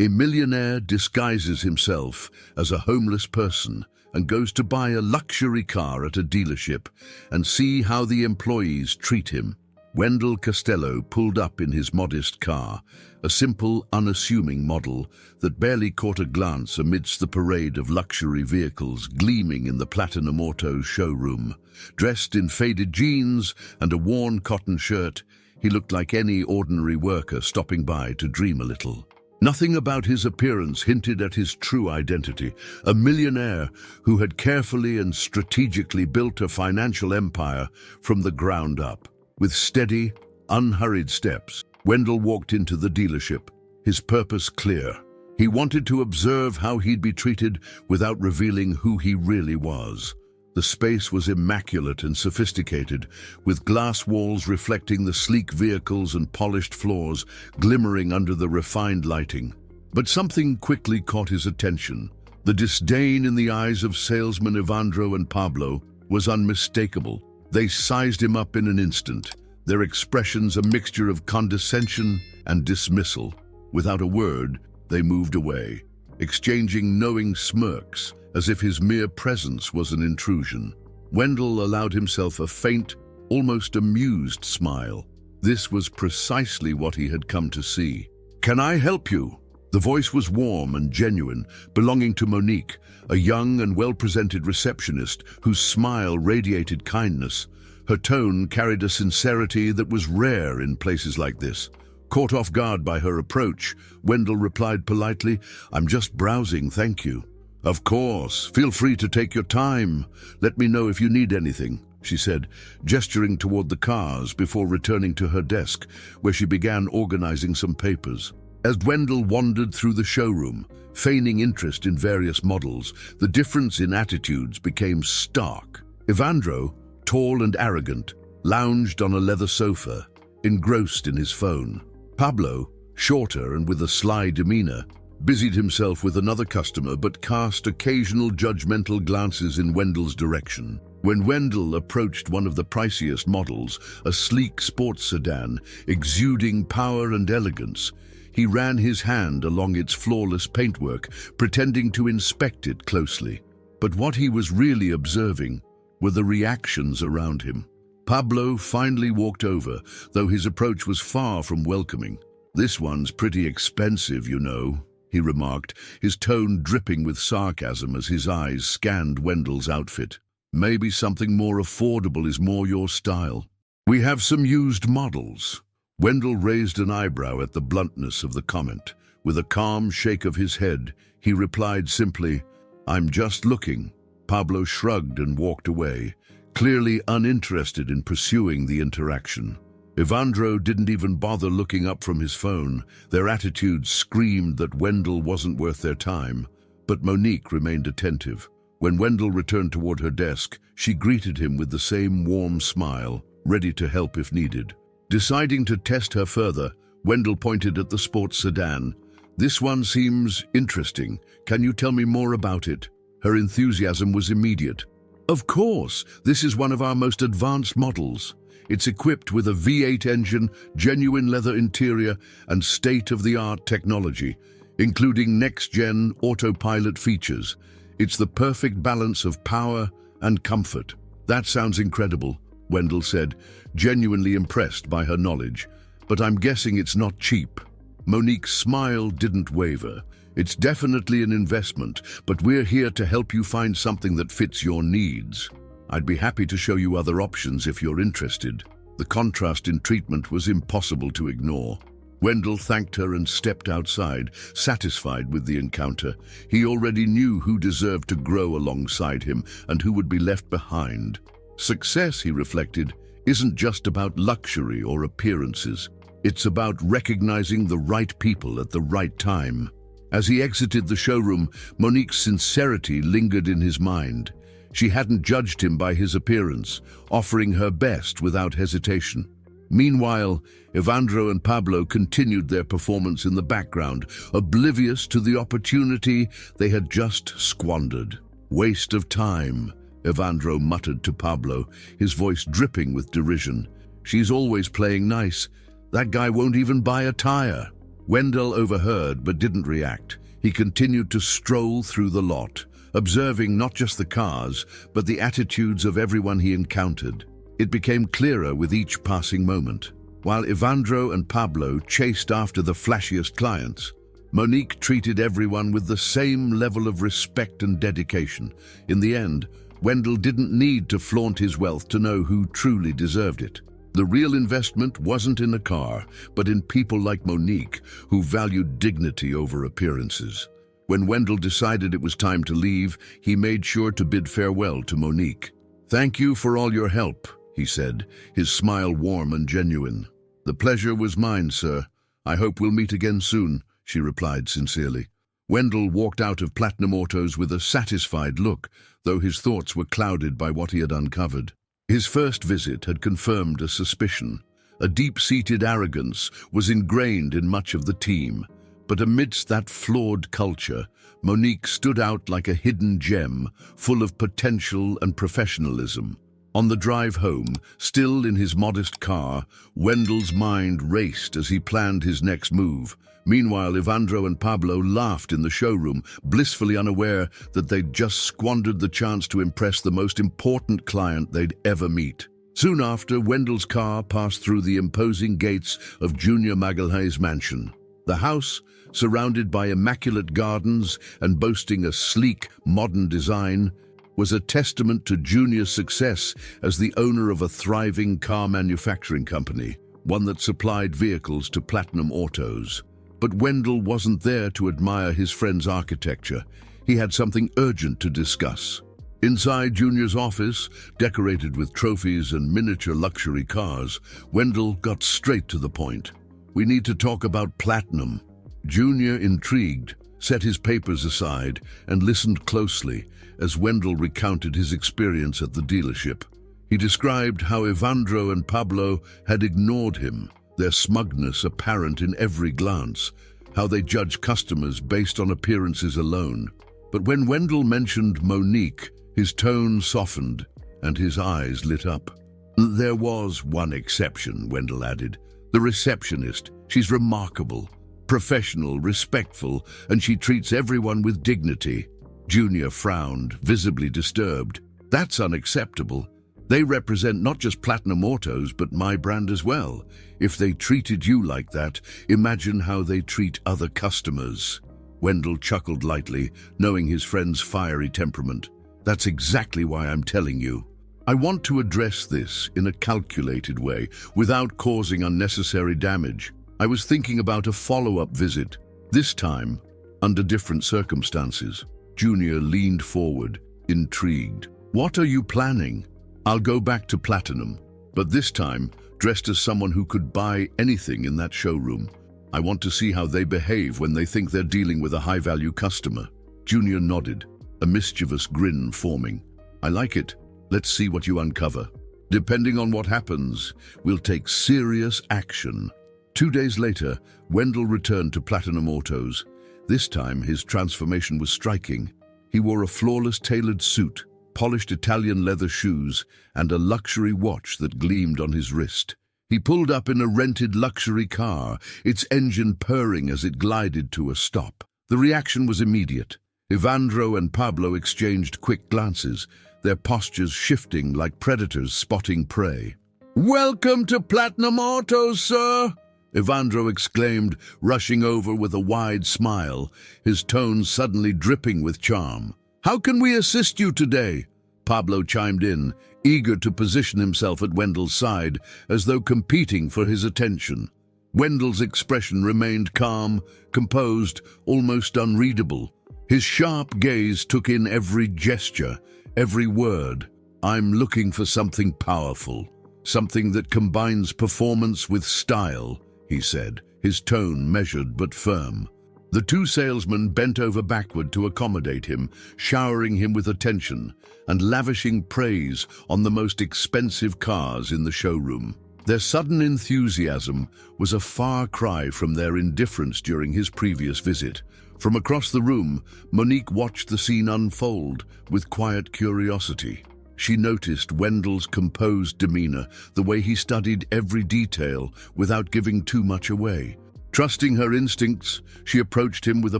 A millionaire disguises himself as a homeless person and goes to buy a luxury car at a dealership and see how the employees treat him. Wendell Costello pulled up in his modest car, a simple, unassuming model that barely caught a glance amidst the parade of luxury vehicles gleaming in the Platinum Autos showroom. Dressed in faded jeans and a worn cotton shirt, he looked like any ordinary worker stopping by to dream a little. Nothing about his appearance hinted at his true identity, a millionaire who had carefully and strategically built a financial empire from the ground up. With steady, unhurried steps, Wendell walked into the dealership, his purpose clear. He wanted to observe how he'd be treated without revealing who he really was. The space was immaculate and sophisticated, with glass walls reflecting the sleek vehicles and polished floors glimmering under the refined lighting. But something quickly caught his attention. The disdain in the eyes of salesmen Evandro and Pablo was unmistakable. They sized him up in an instant, their expressions a mixture of condescension and dismissal. Without a word, they moved away, exchanging knowing smirks, as if his mere presence was an intrusion. Wendell allowed himself a faint, almost amused smile. This was precisely what he had come to see. "Can I help you?" The voice was warm and genuine, belonging to Monique, a young and well-presented receptionist whose smile radiated kindness. Her tone carried a sincerity that was rare in places like this. Caught off guard by her approach, Wendell replied politely, "I'm just browsing, thank you." "Of course, feel free to take your time. Let me know if you need anything," she said, gesturing toward the cars before returning to her desk, where she began organizing some papers. As Wendell wandered through the showroom, feigning interest in various models, the difference in attitudes became stark. Evandro, tall and arrogant, lounged on a leather sofa, engrossed in his phone. Pablo, shorter and with a sly demeanor, busied himself with another customer but cast occasional judgmental glances in Wendell's direction. When Wendell approached one of the priciest models, a sleek sports sedan, exuding power and elegance, he ran his hand along its flawless paintwork, pretending to inspect it closely. But what he was really observing were the reactions around him. Pablo finally walked over, though his approach was far from welcoming. "This one's pretty expensive, you know," he remarked, his tone dripping with sarcasm as his eyes scanned Wendell's outfit. "Maybe something more affordable is more your style. We have some used models." Wendell raised an eyebrow at the bluntness of the comment. With a calm shake of his head, he replied simply, "I'm just looking." Pablo shrugged and walked away, clearly uninterested in pursuing the interaction. Evandro didn't even bother looking up from his phone. Their attitudes screamed that Wendell wasn't worth their time. But Monique remained attentive. When Wendell returned toward her desk, she greeted him with the same warm smile, ready to help if needed. Deciding to test her further, Wendell pointed at the sports sedan. "This one seems interesting. Can you tell me more about it?" Her enthusiasm was immediate. "Of course, this is one of our most advanced models. It's equipped with a V8 engine, genuine leather interior, and state-of-the-art technology, including next-gen autopilot features. It's the perfect balance of power and comfort." "That sounds incredible," Wendell said, genuinely impressed by her knowledge. "But I'm guessing it's not cheap." Monique's smile didn't waver. "It's definitely an investment, but we're here to help you find something that fits your needs. I'd be happy to show you other options if you're interested." The contrast in treatment was impossible to ignore. Wendell thanked her and stepped outside, satisfied with the encounter. He already knew who deserved to grow alongside him and who would be left behind. Success, he reflected, isn't just about luxury or appearances. It's about recognizing the right people at the right time. As he exited the showroom, Monique's sincerity lingered in his mind. She hadn't judged him by his appearance, offering her best without hesitation. Meanwhile, Evandro and Pablo continued their performance in the background, oblivious to the opportunity they had just squandered. "Waste of time," Evandro muttered to Pablo, his voice dripping with derision. "She's always playing nice. That guy won't even buy a tire." Wendell overheard but didn't react. He continued to stroll through the lot, observing not just the cars, but the attitudes of everyone he encountered. It became clearer with each passing moment. While Evandro and Pablo chased after the flashiest clients, Monique treated everyone with the same level of respect and dedication. In the end, Wendell didn't need to flaunt his wealth to know who truly deserved it. The real investment wasn't in a car, but in people like Monique, who valued dignity over appearances. When Wendell decided it was time to leave, he made sure to bid farewell to Monique. "Thank you for all your help," he said, his smile warm and genuine. "The pleasure was mine, sir. I hope we'll meet again soon," she replied sincerely. Wendell walked out of Platinum Autos with a satisfied look, though his thoughts were clouded by what he had uncovered. His first visit had confirmed a suspicion. A deep-seated arrogance was ingrained in much of the team. But amidst that flawed culture, Monique stood out like a hidden gem, full of potential and professionalism. On the drive home, still in his modest car, Wendell's mind raced as he planned his next move. Meanwhile, Evandro and Pablo laughed in the showroom, blissfully unaware that they'd just squandered the chance to impress the most important client they'd ever meet. Soon after, Wendell's car passed through the imposing gates of Junior Magalhaes' mansion. The house, surrounded by immaculate gardens and boasting a sleek, modern design, was a testament to Junior's success as the owner of a thriving car manufacturing company, one that supplied vehicles to Platinum Autos. But Wendell wasn't there to admire his friend's architecture. He had something urgent to discuss. Inside Junior's office, decorated with trophies and miniature luxury cars, Wendell got straight to the point. "We need to talk about Platinum." Junior, intrigued, set his papers aside and listened closely as Wendell recounted his experience at the dealership. He described how Evandro and Pablo had ignored him, their smugness apparent in every glance, how they judge customers based on appearances alone. But when Wendell mentioned Monique, his tone softened and his eyes lit up. "There was one exception," Wendell added. "The receptionist. She's remarkable, professional, respectful, and she treats everyone with dignity." Junior frowned, visibly disturbed. "That's unacceptable. They represent not just Platinum Autos, but my brand as well. If they treated you like that, imagine how they treat other customers." Wendell chuckled lightly, knowing his friend's fiery temperament. "That's exactly why I'm telling you. I want to address this in a calculated way, without causing unnecessary damage. I was thinking about a follow-up visit, this time under different circumstances." Junior leaned forward, intrigued. "What are you planning?" "I'll go back to Platinum, but this time dressed as someone who could buy anything in that showroom. I want to see how they behave when they think they're dealing with a high-value customer." Junior nodded, a mischievous grin forming. "I like it. Let's see what you uncover. Depending on what happens, we'll take serious action." 2 days later, Wendell returned to Platinum Autos. This time, his transformation was striking. He wore a flawless tailored suit, polished Italian leather shoes, and a luxury watch that gleamed on his wrist. He pulled up in a rented luxury car, its engine purring as it glided to a stop. The reaction was immediate. Evandro and Pablo exchanged quick glances, their postures shifting like predators spotting prey. "Welcome to Platinum Autos, sir!" Evandro exclaimed, rushing over with a wide smile, his tone suddenly dripping with charm. "How can we assist you today?" Pablo chimed in, eager to position himself at Wendell's side, as though competing for his attention. Wendell's expression remained calm, composed, almost unreadable. His sharp gaze took in every gesture, every word. "I'm looking for something powerful, something that combines performance with style," he said, his tone measured but firm. The two salesmen bent over backward to accommodate him, showering him with attention and lavishing praise on the most expensive cars in the showroom. Their sudden enthusiasm was a far cry from their indifference during his previous visit. From across the room, Monique watched the scene unfold with quiet curiosity. She noticed Wendell's composed demeanor, the way he studied every detail without giving too much away. Trusting her instincts, she approached him with a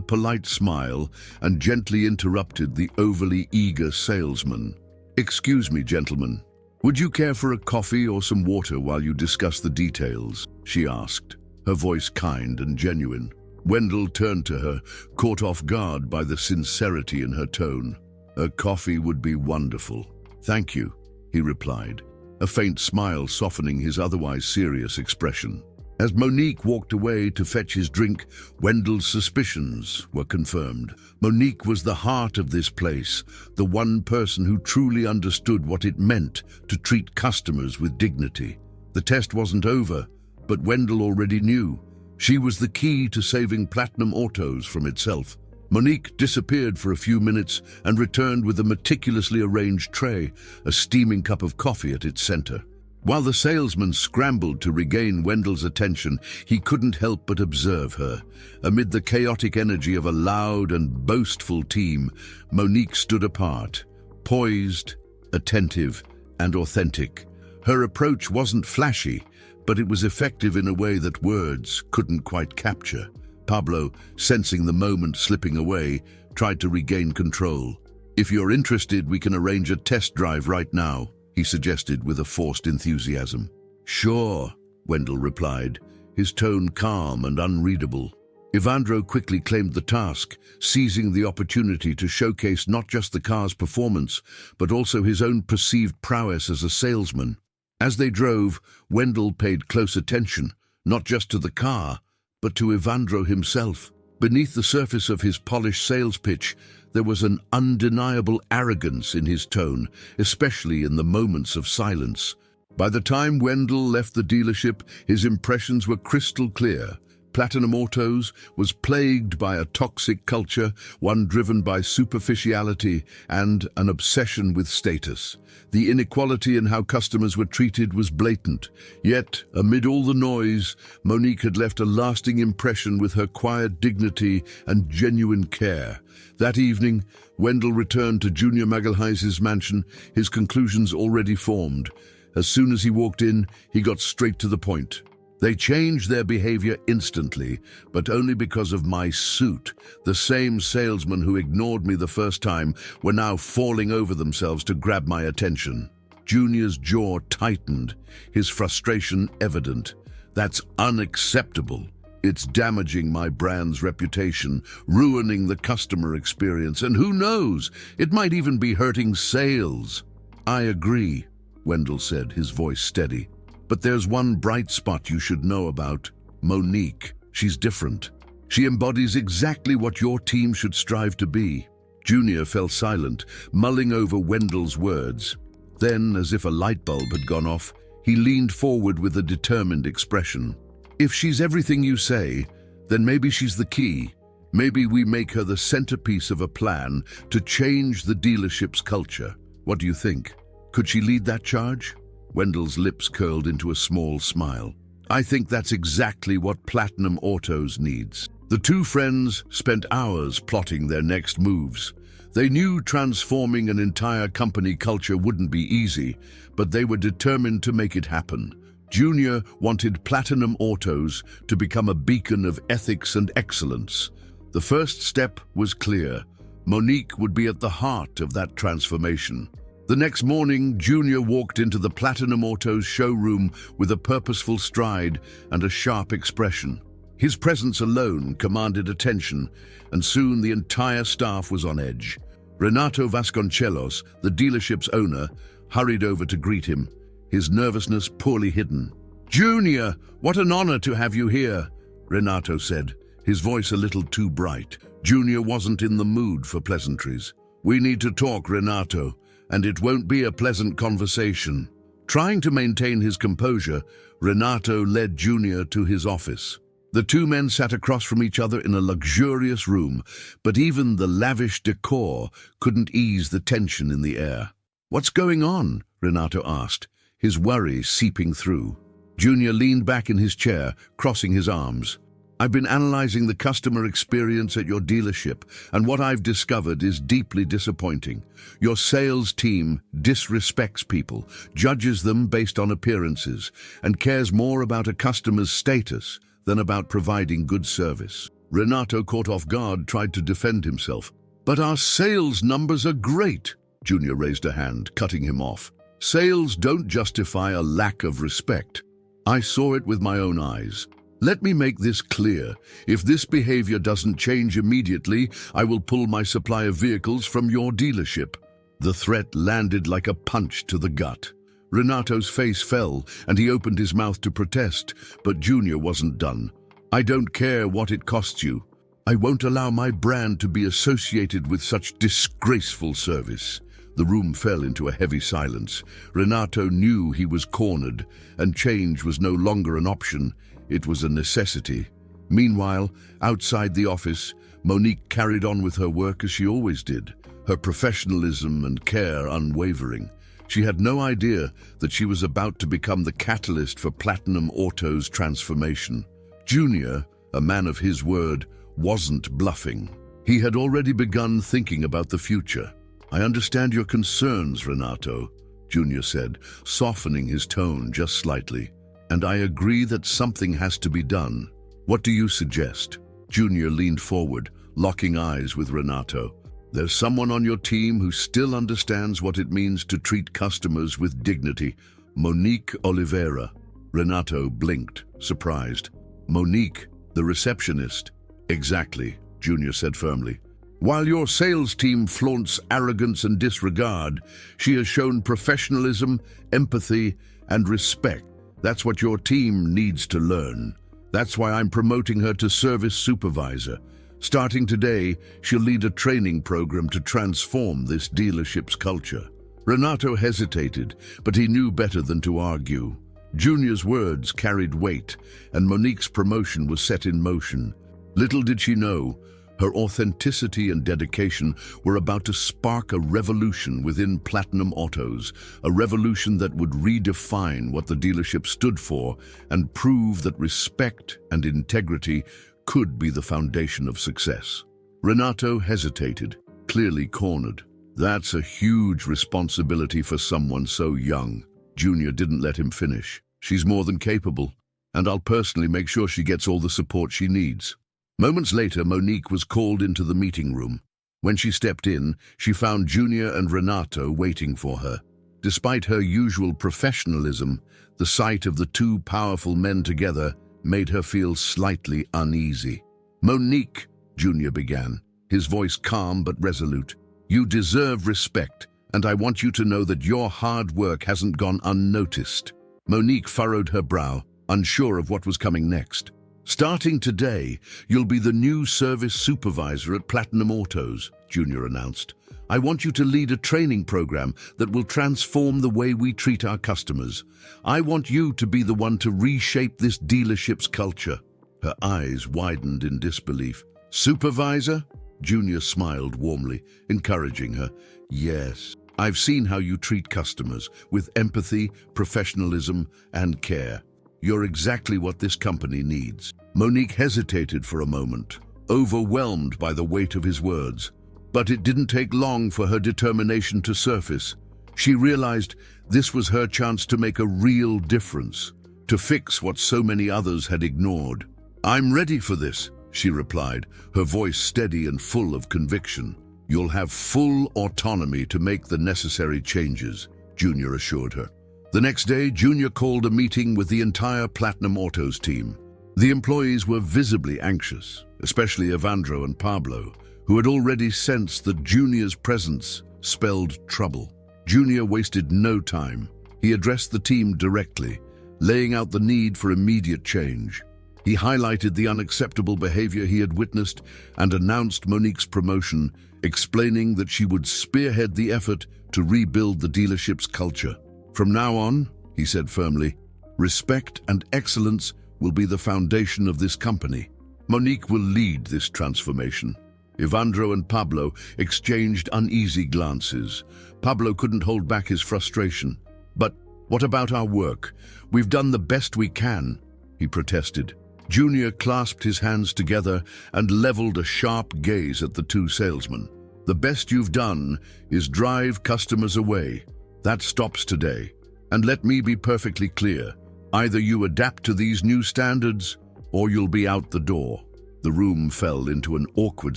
polite smile and gently interrupted the overly eager salesman. "Excuse me, gentlemen. Would you care for a coffee or some water while you discuss the details?" she asked, her voice kind and genuine. Wendell turned to her, caught off guard by the sincerity in her tone. "A coffee would be wonderful. Thank you," he replied, a faint smile softening his otherwise serious expression. As Monique walked away to fetch his drink, Wendell's suspicions were confirmed. Monique was the heart of this place, the one person who truly understood what it meant to treat customers with dignity. The test wasn't over, but Wendell already knew. She was the key to saving Platinum Autos from itself. Monique disappeared for a few minutes and returned with a meticulously arranged tray, a steaming cup of coffee at its center. While the salesman scrambled to regain Wendell's attention, he couldn't help but observe her. Amid the chaotic energy of a loud and boastful team, Monique stood apart, poised, attentive, and authentic. Her approach wasn't flashy, but it was effective in a way that words couldn't quite capture. Pablo, sensing the moment slipping away, tried to regain control. "If you're interested, we can arrange a test drive right now," he suggested with a forced enthusiasm. "Sure," Wendell replied, his tone calm and unreadable. Evandro quickly claimed the task, seizing the opportunity to showcase not just the car's performance, but also his own perceived prowess as a salesman. As they drove, Wendell paid close attention, not just to the car, but to Evandro himself. Beneath the surface of his polished sales pitch, there was an undeniable arrogance in his tone, especially in the moments of silence. By the time Wendell left the dealership, his impressions were crystal clear. Platinum Autos was plagued by a toxic culture, one driven by superficiality and an obsession with status. The inequality in how customers were treated was blatant. Yet, amid all the noise, Monique had left a lasting impression with her quiet dignity and genuine care. That evening, Wendell returned to Junior Magalhaes' mansion, his conclusions already formed. As soon as he walked in, he got straight to the point. "They changed their behavior instantly, but only because of my suit. The same salesmen who ignored me the first time were now falling over themselves to grab my attention." Junior's jaw tightened, his frustration evident. "That's unacceptable. It's damaging my brand's reputation, ruining the customer experience, and who knows, it might even be hurting sales." "I agree," Wendell said, his voice steady. "But there's one bright spot you should know about. Monique. She's different. She embodies exactly what your team should strive to be." Junior fell silent, mulling over Wendell's words. Then, as if a light bulb had gone off, he leaned forward with a determined expression. "If she's everything you say, then maybe she's the key. Maybe we make her the centerpiece of a plan to change the dealership's culture. What do you think? Could she lead that charge?" Wendell's lips curled into a small smile. "I think that's exactly what Platinum Autos needs." The two friends spent hours plotting their next moves. They knew transforming an entire company culture wouldn't be easy, but they were determined to make it happen. Junior wanted Platinum Autos to become a beacon of ethics and excellence. The first step was clear. Monique would be at the heart of that transformation. The next morning, Junior walked into the Platinum Autos showroom with a purposeful stride and a sharp expression. His presence alone commanded attention, and soon the entire staff was on edge. Renato Vasconcelos, the dealership's owner, hurried over to greet him, his nervousness poorly hidden. "Junior, what an honor to have you here," Renato said, his voice a little too bright. Junior wasn't in the mood for pleasantries. "We need to talk, Renato, and it won't be a pleasant conversation." Trying to maintain his composure, Renato led Junior to his office. The two men sat across from each other in a luxurious room, but even the lavish decor couldn't ease the tension in the air. "What's going on?" Renato asked, his worry seeping through. Junior leaned back in his chair, crossing his arms. "I've been analyzing the customer experience at your dealership, and what I've discovered is deeply disappointing. Your sales team disrespects people, judges them based on appearances, and cares more about a customer's status than about providing good service. Renato, caught off guard, tried to defend himself. "But our sales numbers are great." Junior raised a hand, cutting him off. "Sales don't justify a lack of respect. I saw it with my own eyes. Let me make this clear. If this behavior doesn't change immediately, I will pull my supply of vehicles from your dealership." The threat landed like a punch to the gut. Renato's face fell, and he opened his mouth to protest, but Junior wasn't done. "I don't care what it costs you. I won't allow my brand to be associated with such disgraceful service." The room fell into a heavy silence. Renato knew he was cornered, and change was no longer an option. It was a necessity. Meanwhile, outside the office, Monique carried on with her work as she always did, her professionalism and care unwavering. She had no idea that she was about to become the catalyst for Platinum Auto's transformation. Junior, a man of his word, wasn't bluffing. He had already begun thinking about the future. "I understand your concerns, Renato," Junior said, softening his tone just slightly. "And I agree that something has to be done. What do you suggest?" Junior leaned forward, locking eyes with Renato. "There's someone on your team who still understands what it means to treat customers with dignity. Monique Oliveira." Renato blinked, surprised. "Monique, the receptionist?" "Exactly," Junior said firmly. "While your sales team flaunts arrogance and disregard, she has shown professionalism, empathy, and respect. That's what your team needs to learn. That's why I'm promoting her to service supervisor. Starting today, she'll lead a training program to transform this dealership's culture." Renato hesitated, but he knew better than to argue. Junior's words carried weight, and Monique's promotion was set in motion. Little did she know, her authenticity and dedication were about to spark a revolution within Platinum Autos, a revolution that would redefine what the dealership stood for and prove that respect and integrity could be the foundation of success. Renato hesitated, clearly cornered. "That's a huge responsibility for someone so young." Junior didn't let him finish. "She's more than capable, and I'll personally make sure she gets all the support she needs." Moments later, Monique was called into the meeting room. When she stepped in, she found Junior and Renato waiting for her. Despite her usual professionalism, the sight of the two powerful men together made her feel slightly uneasy. "Monique," Junior began, his voice calm but resolute, "you deserve respect, and I want you to know that your hard work hasn't gone unnoticed." Monique furrowed her brow, unsure of what was coming next. "Starting today, you'll be the new service supervisor at Platinum Autos," Junior announced. "I want you to lead a training program that will transform the way we treat our customers. I want you to be the one to reshape this dealership's culture." Her eyes widened in disbelief. "Supervisor?" Junior smiled warmly, encouraging her. "Yes, I've seen how you treat customers, with empathy, professionalism, and care. You're exactly what this company needs." Monique hesitated for a moment, overwhelmed by the weight of his words. But it didn't take long for her determination to surface. She realized this was her chance to make a real difference, to fix what so many others had ignored. "I'm ready for this," she replied, her voice steady and full of conviction. "You'll have full autonomy to make the necessary changes," Junior assured her. The next day, Junior called a meeting with the entire Platinum Autos team. The employees were visibly anxious, especially Evandro and Pablo, who had already sensed that Junior's presence spelled trouble. Junior wasted no time. He addressed the team directly, laying out the need for immediate change. He highlighted the unacceptable behavior he had witnessed and announced Monique's promotion, explaining that she would spearhead the effort to rebuild the dealership's culture. "From now on," he said firmly, "respect and excellence will be the foundation of this company. Monique will lead this transformation." Evandro and Pablo exchanged uneasy glances. Pablo couldn't hold back his frustration. "But what about our work? We've done the best we can," he protested. Junior clasped his hands together and leveled a sharp gaze at the two salesmen. "The best you've done is drive customers away. That stops today. And let me be perfectly clear. Either you adapt to these new standards, or you'll be out the door." The room fell into an awkward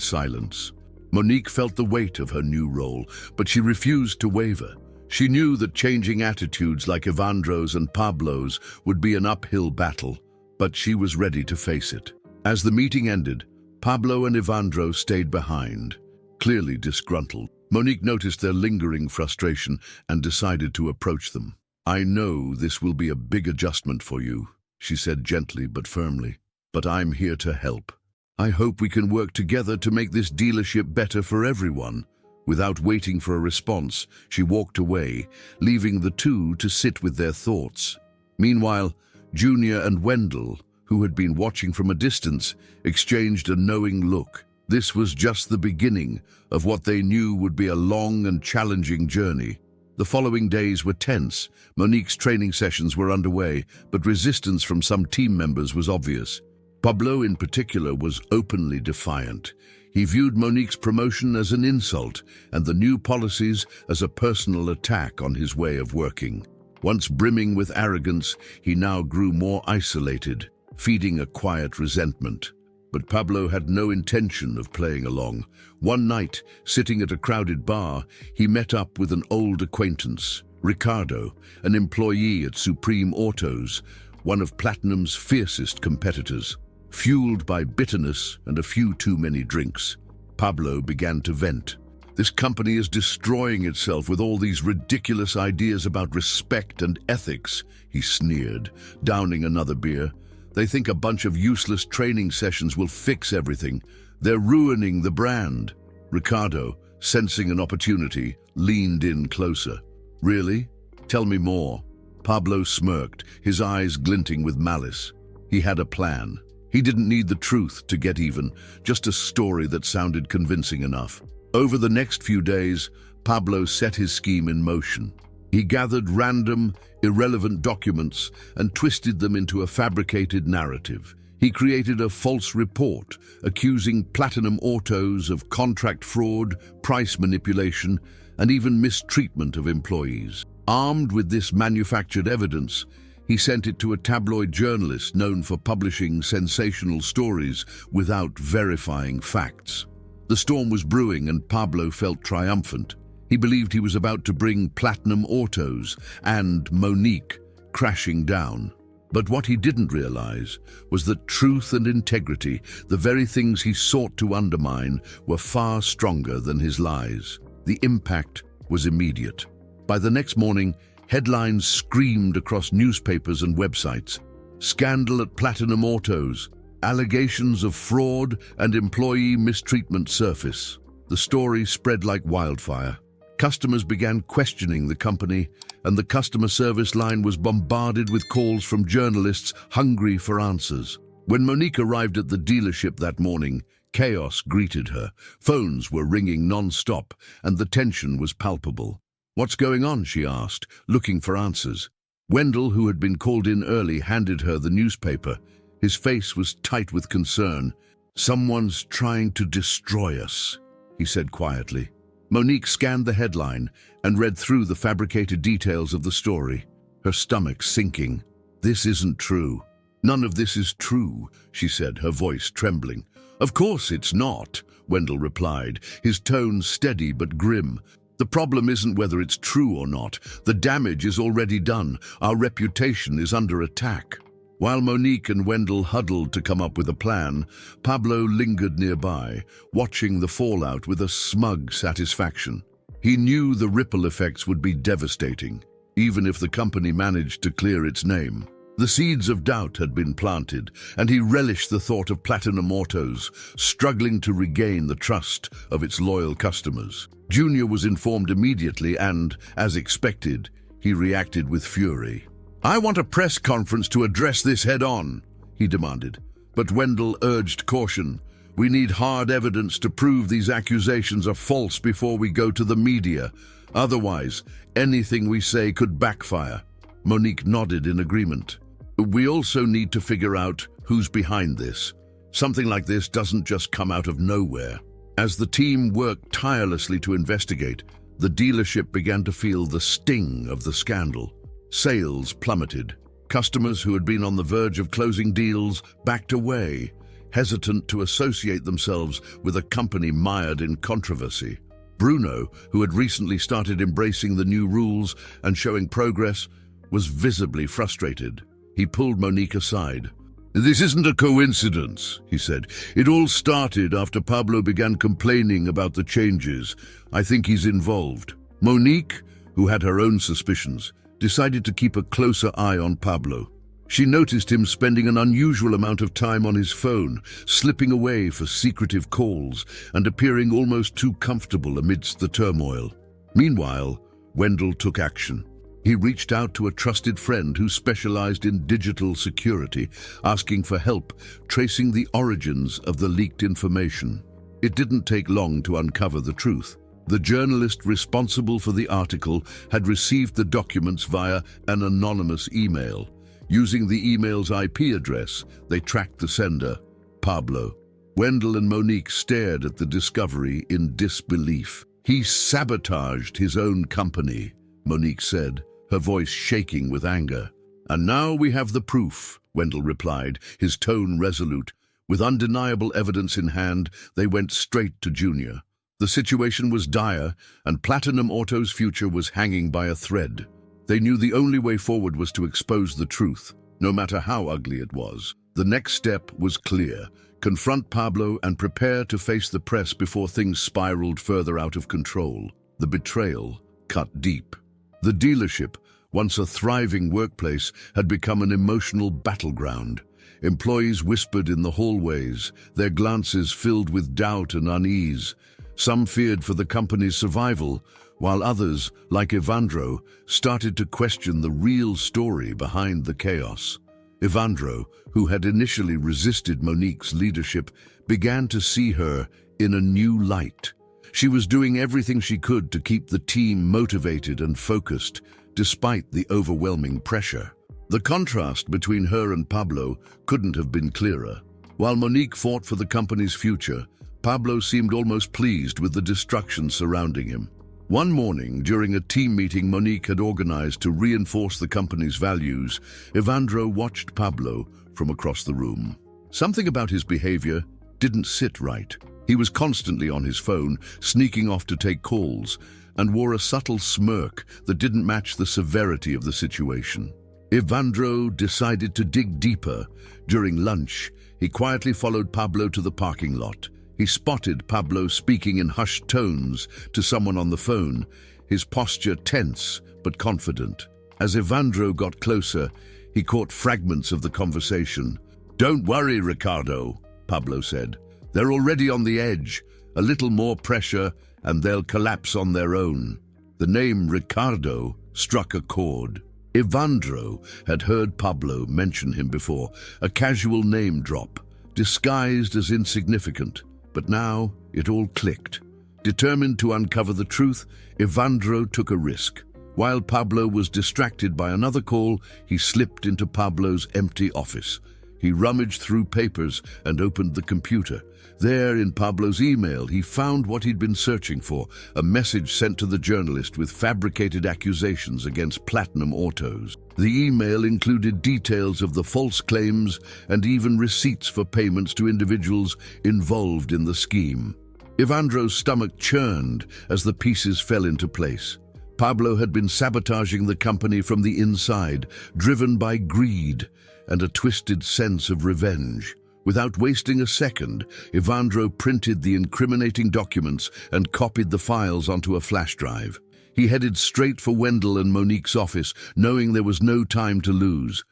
silence. Monique felt the weight of her new role, but she refused to waver. She knew that changing attitudes like Evandro's and Pablo's would be an uphill battle, but she was ready to face it. As the meeting ended, Pablo and Evandro stayed behind, clearly disgruntled. Monique noticed their lingering frustration and decided to approach them. "I know this will be a big adjustment for you," she said gently but firmly, "but I'm here to help. I hope we can work together to make this dealership better for everyone." Without waiting for a response, she walked away, leaving the two to sit with their thoughts. Meanwhile, Junior and Wendell, who had been watching from a distance, exchanged a knowing look. This was just the beginning of what they knew would be a long and challenging journey. The following days were tense. Monique's training sessions were underway, but resistance from some team members was obvious. Pablo, in particular, was openly defiant. He viewed Monique's promotion as an insult and the new policies as a personal attack on his way of working. Once brimming with arrogance, he now grew more isolated, feeding a quiet resentment. But Pablo had no intention of playing along. One night, sitting at a crowded bar, he met up with an old acquaintance, Ricardo, an employee at Supreme Autos, one of Platinum's fiercest competitors. Fueled by bitterness and a few too many drinks, Pablo began to vent. "This company is destroying itself with all these ridiculous ideas about respect and ethics," he sneered, downing another beer. "They think a bunch of useless training sessions will fix everything. They're ruining the brand." Ricardo, sensing an opportunity, leaned in closer. "Really? Tell me more." Pablo smirked, his eyes glinting with malice. He had a plan. He didn't need the truth to get even, just a story that sounded convincing enough. Over the next few days, Pablo set his scheme in motion. He gathered random, irrelevant documents and twisted them into a fabricated narrative. He created a false report, accusing Platinum Autos of contract fraud, price manipulation, and even mistreatment of employees. Armed with this manufactured evidence, he sent it to a tabloid journalist known for publishing sensational stories without verifying facts. The storm was brewing and Pablo felt triumphant. He believed he was about to bring Platinum Autos and Monique crashing down. But what he didn't realize was that truth and integrity, the very things he sought to undermine, were far stronger than his lies. The impact was immediate. By the next morning, headlines screamed across newspapers and websites. "Scandal at Platinum Autos. Allegations of fraud and employee mistreatment surface." The story spread like wildfire. Customers began questioning the company, and the customer service line was bombarded with calls from journalists hungry for answers. When Monique arrived at the dealership that morning, chaos greeted her. Phones were ringing non-stop, and the tension was palpable. "What's going on?" she asked, looking for answers. Wendell, who had been called in early, handed her the newspaper. His face was tight with concern. "Someone's trying to destroy us," he said quietly. Monique scanned the headline and read through the fabricated details of the story, her stomach sinking. "This isn't true." "None of this is true," she said, her voice trembling. "Of course it's not," Wendell replied, his tone steady but grim. "The problem isn't whether it's true or not. The damage is already done. Our reputation is under attack." While Monique and Wendell huddled to come up with a plan, Pablo lingered nearby, watching the fallout with a smug satisfaction. He knew the ripple effects would be devastating, even if the company managed to clear its name. The seeds of doubt had been planted, and he relished the thought of Platinum Autos struggling to regain the trust of its loyal customers. Junior was informed immediately and, as expected, he reacted with fury. "I want a press conference to address this head-on," he demanded. But Wendell urged caution. "We need hard evidence to prove these accusations are false before we go to the media. Otherwise, anything we say could backfire." Monique nodded in agreement. "We also need to figure out who's behind this. Something like this doesn't just come out of nowhere." As the team worked tirelessly to investigate, the dealership began to feel the sting of the scandal. Sales plummeted. Customers who had been on the verge of closing deals backed away, hesitant to associate themselves with a company mired in controversy. Bruno, who had recently started embracing the new rules and showing progress, was visibly frustrated. He pulled Monique aside. "This isn't a coincidence," he said. "It all started after Pablo began complaining about the changes. I think he's involved." Monique, who had her own suspicions, decided to keep a closer eye on Pablo. She noticed him spending an unusual amount of time on his phone, slipping away for secretive calls and appearing almost too comfortable amidst the turmoil. Meanwhile, Wendell took action. He reached out to a trusted friend who specialized in digital security, asking for help tracing the origins of the leaked information. It didn't take long to uncover the truth. The journalist responsible for the article had received the documents via an anonymous email. Using the email's IP address, they tracked the sender, Pablo. Wendell and Monique stared at the discovery in disbelief. "He sabotaged his own company," Monique said, her voice shaking with anger. "And now we have the proof," Wendell replied, his tone resolute. With undeniable evidence in hand, they went straight to Junior. The situation was dire, and Platinum Auto's future was hanging by a thread. They knew the only way forward was to expose the truth, no matter how ugly it was. The next step was clear: confront Pablo and prepare to face the press before things spiraled further out of control. The betrayal cut deep. The dealership, once a thriving workplace, had become an emotional battleground. Employees whispered in the hallways, their glances filled with doubt and unease. Some feared for the company's survival, while others, like Evandro, started to question the real story behind the chaos. Evandro, who had initially resisted Monique's leadership, began to see her in a new light. She was doing everything she could to keep the team motivated and focused, despite the overwhelming pressure. The contrast between her and Pablo couldn't have been clearer. While Monique fought for the company's future, Pablo seemed almost pleased with the destruction surrounding him. One morning, during a team meeting Monique had organized to reinforce the company's values, Evandro watched Pablo from across the room. Something about his behavior didn't sit right. He was constantly on his phone, sneaking off to take calls, and wore a subtle smirk that didn't match the severity of the situation. Evandro decided to dig deeper. During lunch, he quietly followed Pablo to the parking lot. He spotted Pablo speaking in hushed tones to someone on the phone, his posture tense but confident. As Evandro got closer, he caught fragments of the conversation. "Don't worry, Ricardo," Pablo said. "They're already on the edge. A little more pressure and they'll collapse on their own." The name Ricardo struck a chord. Evandro had heard Pablo mention him before, a casual name drop, disguised as insignificant. But now it all clicked. Determined to uncover the truth, Evandro took a risk. While Pablo was distracted by another call, he slipped into Pablo's empty office. He rummaged through papers and opened the computer. There, in Pablo's email, he found what he'd been searching for, a message sent to the journalist with fabricated accusations against Platinum Autos. The email included details of the false claims and even receipts for payments to individuals involved in the scheme. Evandro's stomach churned as the pieces fell into place. Pablo had been sabotaging the company from the inside, driven by greed and a twisted sense of revenge. Without wasting a second, Evandro printed the incriminating documents and copied the files onto a flash drive. He headed straight for Wendell and Monique's office, knowing there was no time to lose.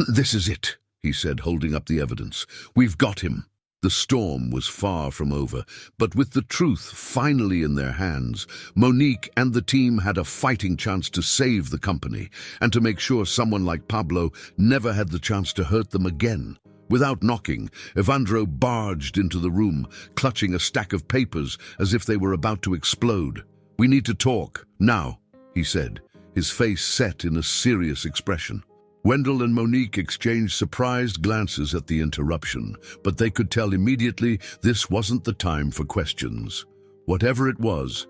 "This is it," he said, holding up the evidence. "We've got him." The storm was far from over, but with the truth finally in their hands, Monique and the team had a fighting chance to save the company and to make sure someone like Pablo never had the chance to hurt them again. Without knocking, Evandro barged into the room, clutching a stack of papers as if they were about to explode. "We need to talk, now," he said, his face set in a serious expression. Wendell and Monique exchanged surprised glances at the interruption, but they could tell immediately this wasn't the time for questions. Whatever it was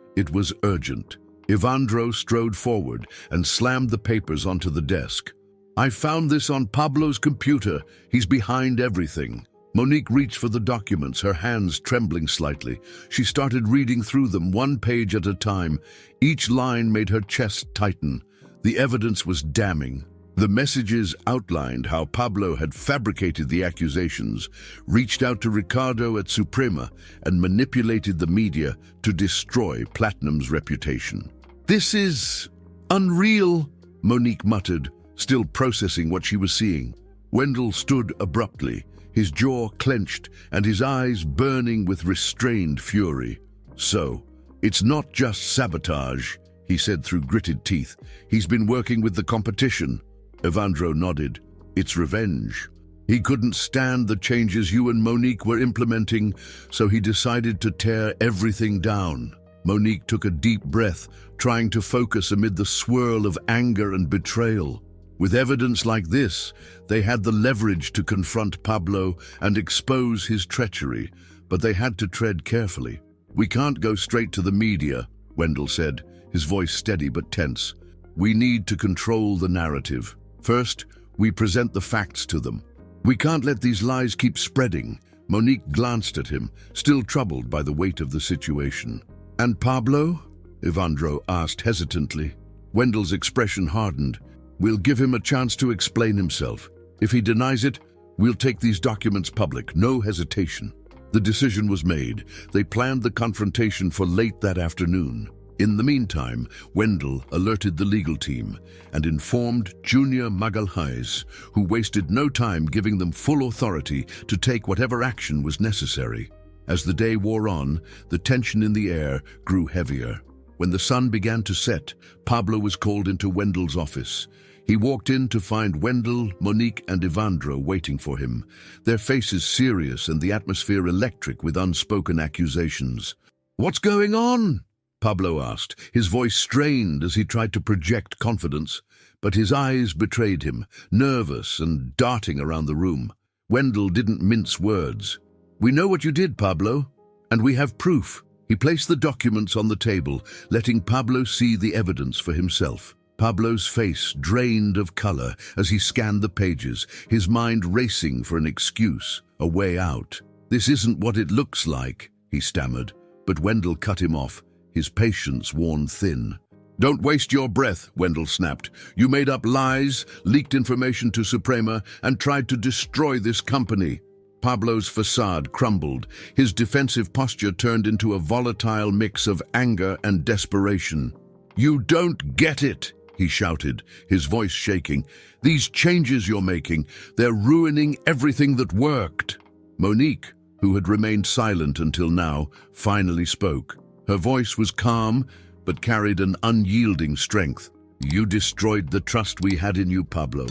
urgent. Evandro strode forward and slammed the papers onto the desk. "I found this on Pablo's computer. He's behind everything." Monique reached for the documents, her hands trembling slightly. She started reading through them, one page at a time. Each line made her chest tighten. The evidence was damning. The messages outlined how Pablo had fabricated the accusations, reached out to Ricardo at Suprema, and manipulated the media to destroy Platinum's reputation. "This is unreal," Monique muttered, still processing what she was seeing. Wendell stood abruptly, his jaw clenched and his eyes burning with restrained fury. "So, it's not just sabotage," he said through gritted teeth. "He's been working with the competition." Evandro nodded. "It's revenge. He couldn't stand the changes you and Monique were implementing, so he decided to tear everything down." Monique took a deep breath, trying to focus amid the swirl of anger and betrayal. With evidence like this, they had the leverage to confront Pablo and expose his treachery, but they had to tread carefully. "We can't go straight to the media," Wendell said, his voice steady but tense. "We need to control the narrative. First, we present the facts to them. We can't let these lies keep spreading." Monique glanced at him, still troubled by the weight of the situation. "And Pablo?" Evandro asked hesitantly. Wendell's expression hardened. "We'll give him a chance to explain himself. If he denies it, we'll take these documents public, no hesitation." The decision was made. They planned the confrontation for late that afternoon. In the meantime, Wendell alerted the legal team and informed Junior Magalhães, who wasted no time giving them full authority to take whatever action was necessary. As the day wore on, the tension in the air grew heavier. When the sun began to set, Pablo was called into Wendell's office. He walked in to find Wendell, Monique, and Evandro waiting for him, their faces serious and the atmosphere electric with unspoken accusations. "What's going on?" Pablo asked, his voice strained as he tried to project confidence, but his eyes betrayed him, nervous and darting around the room. Wendell didn't mince words. "We know what you did, Pablo, and we have proof." He placed the documents on the table, letting Pablo see the evidence for himself. Pablo's face drained of color as he scanned the pages, his mind racing for an excuse, a way out. "This isn't what it looks like," he stammered, but Wendell cut him off, his patience worn thin. "Don't waste your breath," Wendell snapped. "You made up lies, leaked information to Suprema, and tried to destroy this company." Pablo's facade crumbled, his defensive posture turned into a volatile mix of anger and desperation. "You don't get it," he shouted, his voice shaking. "These changes you're making, they're ruining everything that worked." Monique, who had remained silent until now, finally spoke. Her voice was calm, but carried an unyielding strength. "You destroyed the trust we had in you, Pablo.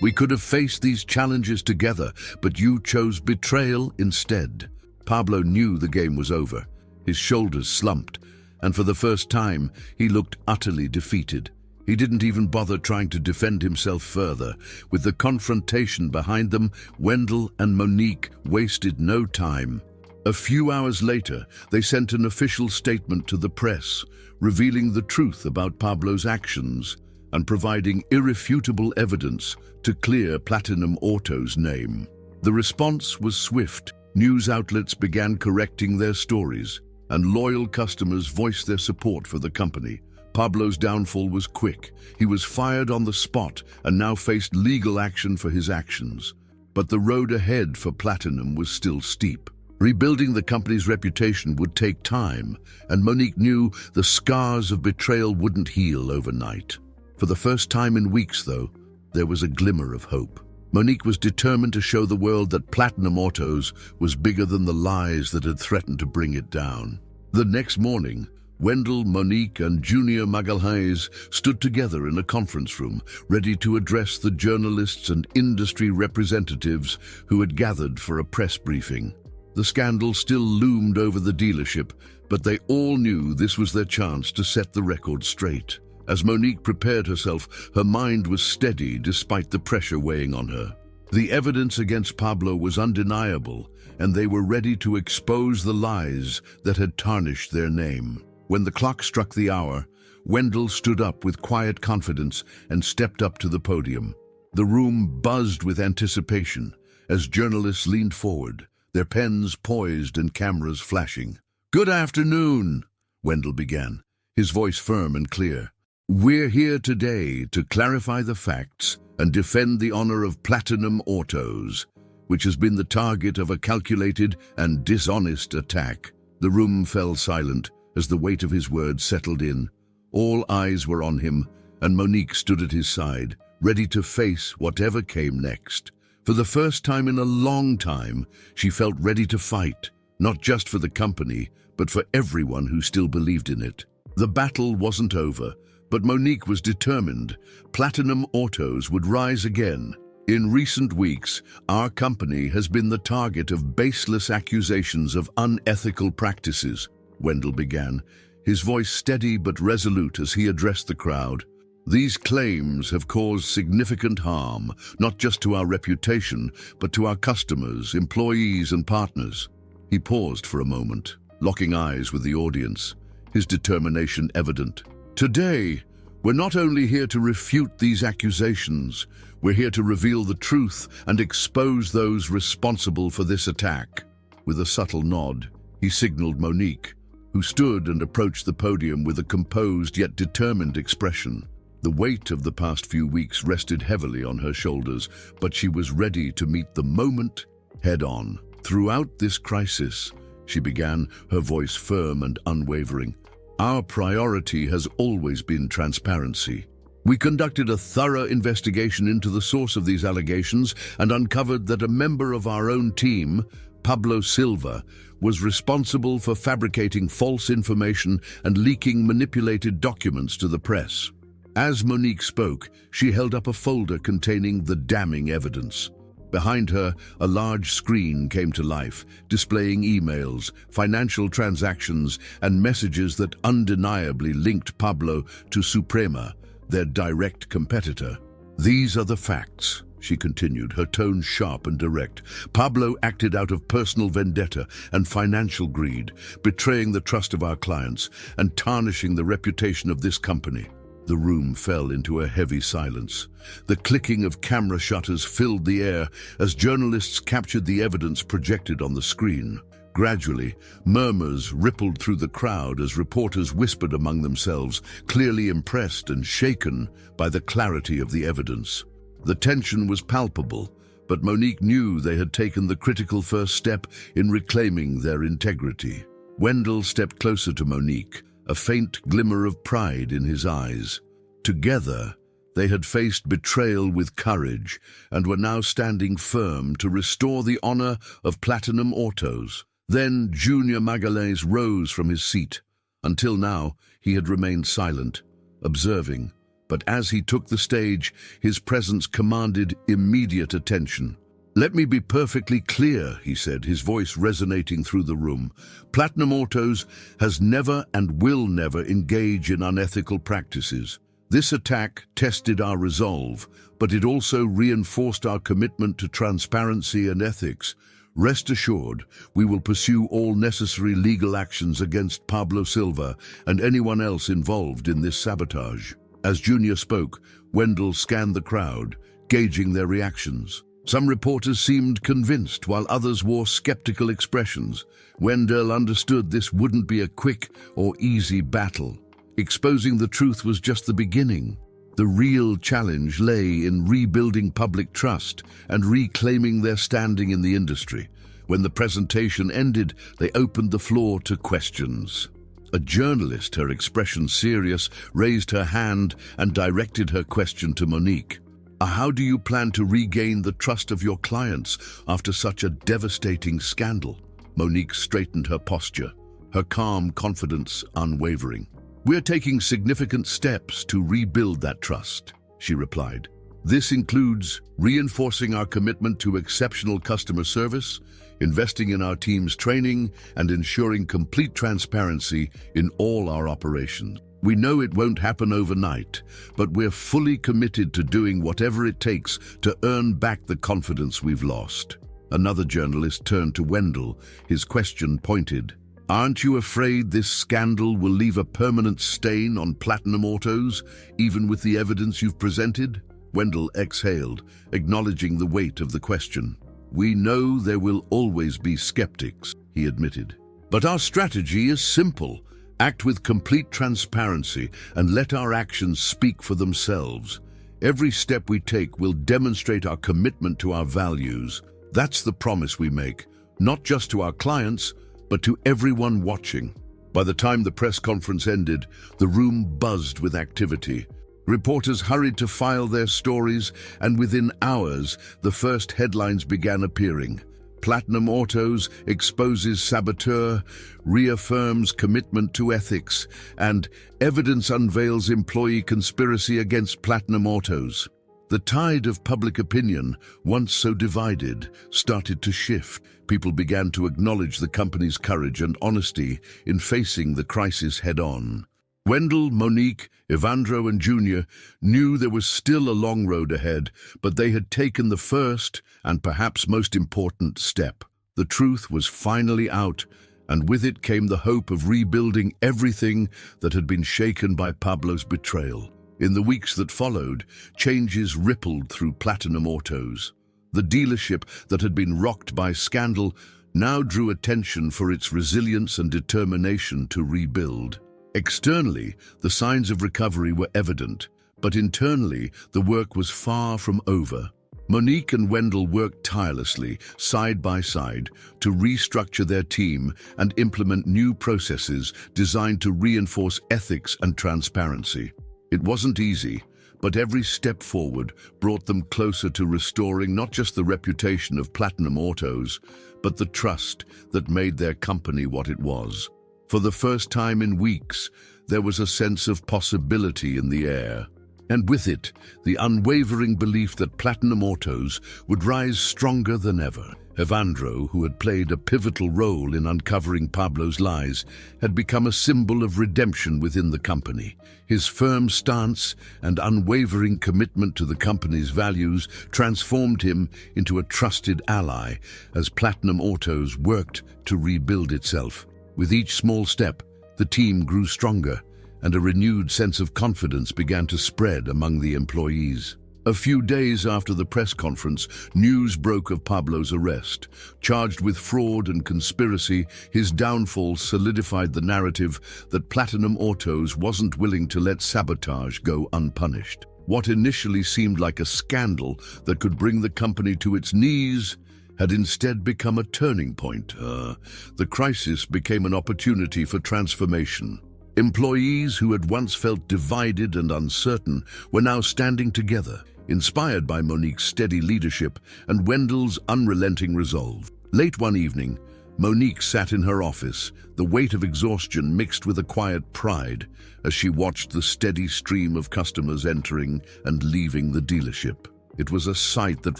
We could have faced these challenges together, but you chose betrayal instead." Pablo knew the game was over. His shoulders slumped, and for the first time, he looked utterly defeated. He didn't even bother trying to defend himself further. With the confrontation behind them, Wendell and Monique wasted no time. A few hours later, they sent an official statement to the press, revealing the truth about Pablo's actions and providing irrefutable evidence to clear Platinum Auto's name. The response was swift. News outlets began correcting their stories, and loyal customers voiced their support for the company. Pablo's downfall was quick. He was fired on the spot and now faced legal action for his actions. But the road ahead for Platinum was still steep. Rebuilding the company's reputation would take time, and Monique knew the scars of betrayal wouldn't heal overnight. For the first time in weeks, though, there was a glimmer of hope. Monique was determined to show the world that Platinum Autos was bigger than the lies that had threatened to bring it down. The next morning, Wendell, Monique, and Junior Magalhães stood together in a conference room, ready to address the journalists and industry representatives who had gathered for a press briefing. The scandal still loomed over the dealership, but they all knew this was their chance to set the record straight. As Monique prepared herself, her mind was steady despite the pressure weighing on her. The evidence against Pablo was undeniable, and they were ready to expose the lies that had tarnished their name. When the clock struck the hour, Wendell stood up with quiet confidence and stepped up to the podium. The room buzzed with anticipation as journalists leaned forward, their pens poised and cameras flashing. "Good afternoon," Wendell began, his voice firm and clear. "We're here today to clarify the facts and defend the honor of Platinum Autos, which has been the target of a calculated and dishonest attack." The room fell silent as the weight of his words settled in. All eyes were on him, and Monique stood at his side, ready to face whatever came next. For the first time in a long time, she felt ready to fight, not just for the company, but for everyone who still believed in it. The battle wasn't over, but Monique was determined. Platinum Autos would rise again. "In recent weeks, our company has been the target of baseless accusations of unethical practices," Wendell began, his voice steady but resolute as he addressed the crowd. "These claims have caused significant harm, not just to our reputation, but to our customers, employees, and partners." He paused for a moment, locking eyes with the audience, his determination evident. "Today, we're not only here to refute these accusations, we're here to reveal the truth and expose those responsible for this attack." With a subtle nod, he signaled Monique, who stood and approached the podium with a composed yet determined expression. The weight of the past few weeks rested heavily on her shoulders, but she was ready to meet the moment head-on. "Throughout this crisis," she began, her voice firm and unwavering, "our priority has always been transparency. We conducted a thorough investigation into the source of these allegations and uncovered that a member of our own team, Pablo Silva, was responsible for fabricating false information and leaking manipulated documents to the press." As Monique spoke, she held up a folder containing the damning evidence. Behind her, a large screen came to life, displaying emails, financial transactions, and messages that undeniably linked Pablo to Suprema, their direct competitor. "These are the facts," she continued, her tone sharp and direct. "Pablo acted out of personal vendetta and financial greed, betraying the trust of our clients and tarnishing the reputation of this company." The room fell into a heavy silence. The clicking of camera shutters filled the air as journalists captured the evidence projected on the screen. Gradually, murmurs rippled through the crowd as reporters whispered among themselves, clearly impressed and shaken by the clarity of the evidence. The tension was palpable, but Monique knew they had taken the critical first step in reclaiming their integrity. Wendell stepped closer to Monique, a faint glimmer of pride in his eyes. Together, they had faced betrayal with courage and were now standing firm to restore the honor of Platinum Autos. Then Junior Magalhães rose from his seat. Until now, he had remained silent, observing, but as he took the stage, his presence commanded immediate attention. "Let me be perfectly clear," he said, his voice resonating through the room. "Platinum Autos has never and will never engage in unethical practices. This attack tested our resolve, but it also reinforced our commitment to transparency and ethics. Rest assured, we will pursue all necessary legal actions against Pablo Silva and anyone else involved in this sabotage." As Junior spoke, Wendell scanned the crowd, gauging their reactions. Some reporters seemed convinced, while others wore skeptical expressions. Wendell understood this wouldn't be a quick or easy battle. Exposing the truth was just the beginning. The real challenge lay in rebuilding public trust and reclaiming their standing in the industry. When the presentation ended, they opened the floor to questions. A journalist, her expression serious, raised her hand and directed her question to Monique. "How do you plan to regain the trust of your clients after such a devastating scandal?" Monique straightened her posture, her calm confidence unwavering. "We're taking significant steps to rebuild that trust," she replied. "This includes reinforcing our commitment to exceptional customer service, investing in our team's training, and ensuring complete transparency in all our operations. We know it won't happen overnight, but we're fully committed to doing whatever it takes to earn back the confidence we've lost." Another journalist turned to Wendell, his question pointed. "Aren't you afraid this scandal will leave a permanent stain on Platinum Autos, even with the evidence you've presented?" Wendell exhaled, acknowledging the weight of the question. "We know there will always be skeptics," he admitted. "But our strategy is simple. Act with complete transparency and let our actions speak for themselves. Every step we take will demonstrate our commitment to our values. That's the promise we make, not just to our clients, but to everyone watching." By the time the press conference ended, the room buzzed with activity. Reporters hurried to file their stories, and within hours, the first headlines began appearing. Platinum Autos exposes saboteur, reaffirms commitment to ethics, and evidence unveils employee conspiracy against Platinum Autos. The tide of public opinion, once so divided, started to shift. People began to acknowledge the company's courage and honesty in facing the crisis head-on. Wendell, Monique, Evandro, and Junior knew there was still a long road ahead, but they had taken the first and perhaps most important step. The truth was finally out, and with it came the hope of rebuilding everything that had been shaken by Pablo's betrayal. In the weeks that followed, changes rippled through Platinum Autos. The dealership that had been rocked by scandal now drew attention for its resilience and determination to rebuild. Externally, the signs of recovery were evident, but internally, the work was far from over. Monique and Wendell worked tirelessly, side by side, to restructure their team and implement new processes designed to reinforce ethics and transparency. It wasn't easy, but every step forward brought them closer to restoring not just the reputation of Platinum Autos, but the trust that made their company what it was. For the first time in weeks, there was a sense of possibility in the air. And with it, the unwavering belief that Platinum Autos would rise stronger than ever. Evandro, who had played a pivotal role in uncovering Pablo's lies, had become a symbol of redemption within the company. His firm stance and unwavering commitment to the company's values transformed him into a trusted ally as Platinum Autos worked to rebuild itself. With each small step, the team grew stronger, and a renewed sense of confidence began to spread among the employees. A few days after the press conference, news broke of Pablo's arrest. Charged with fraud and conspiracy, his downfall solidified the narrative that Platinum Autos wasn't willing to let sabotage go unpunished. What initially seemed like a scandal that could bring the company to its knees had instead become a turning point. The crisis became an opportunity for transformation. Employees who had once felt divided and uncertain were now standing together, inspired by Monique's steady leadership and Wendell's unrelenting resolve. Late one evening, Monique sat in her office, the weight of exhaustion mixed with a quiet pride as she watched the steady stream of customers entering and leaving the dealership. It was a sight that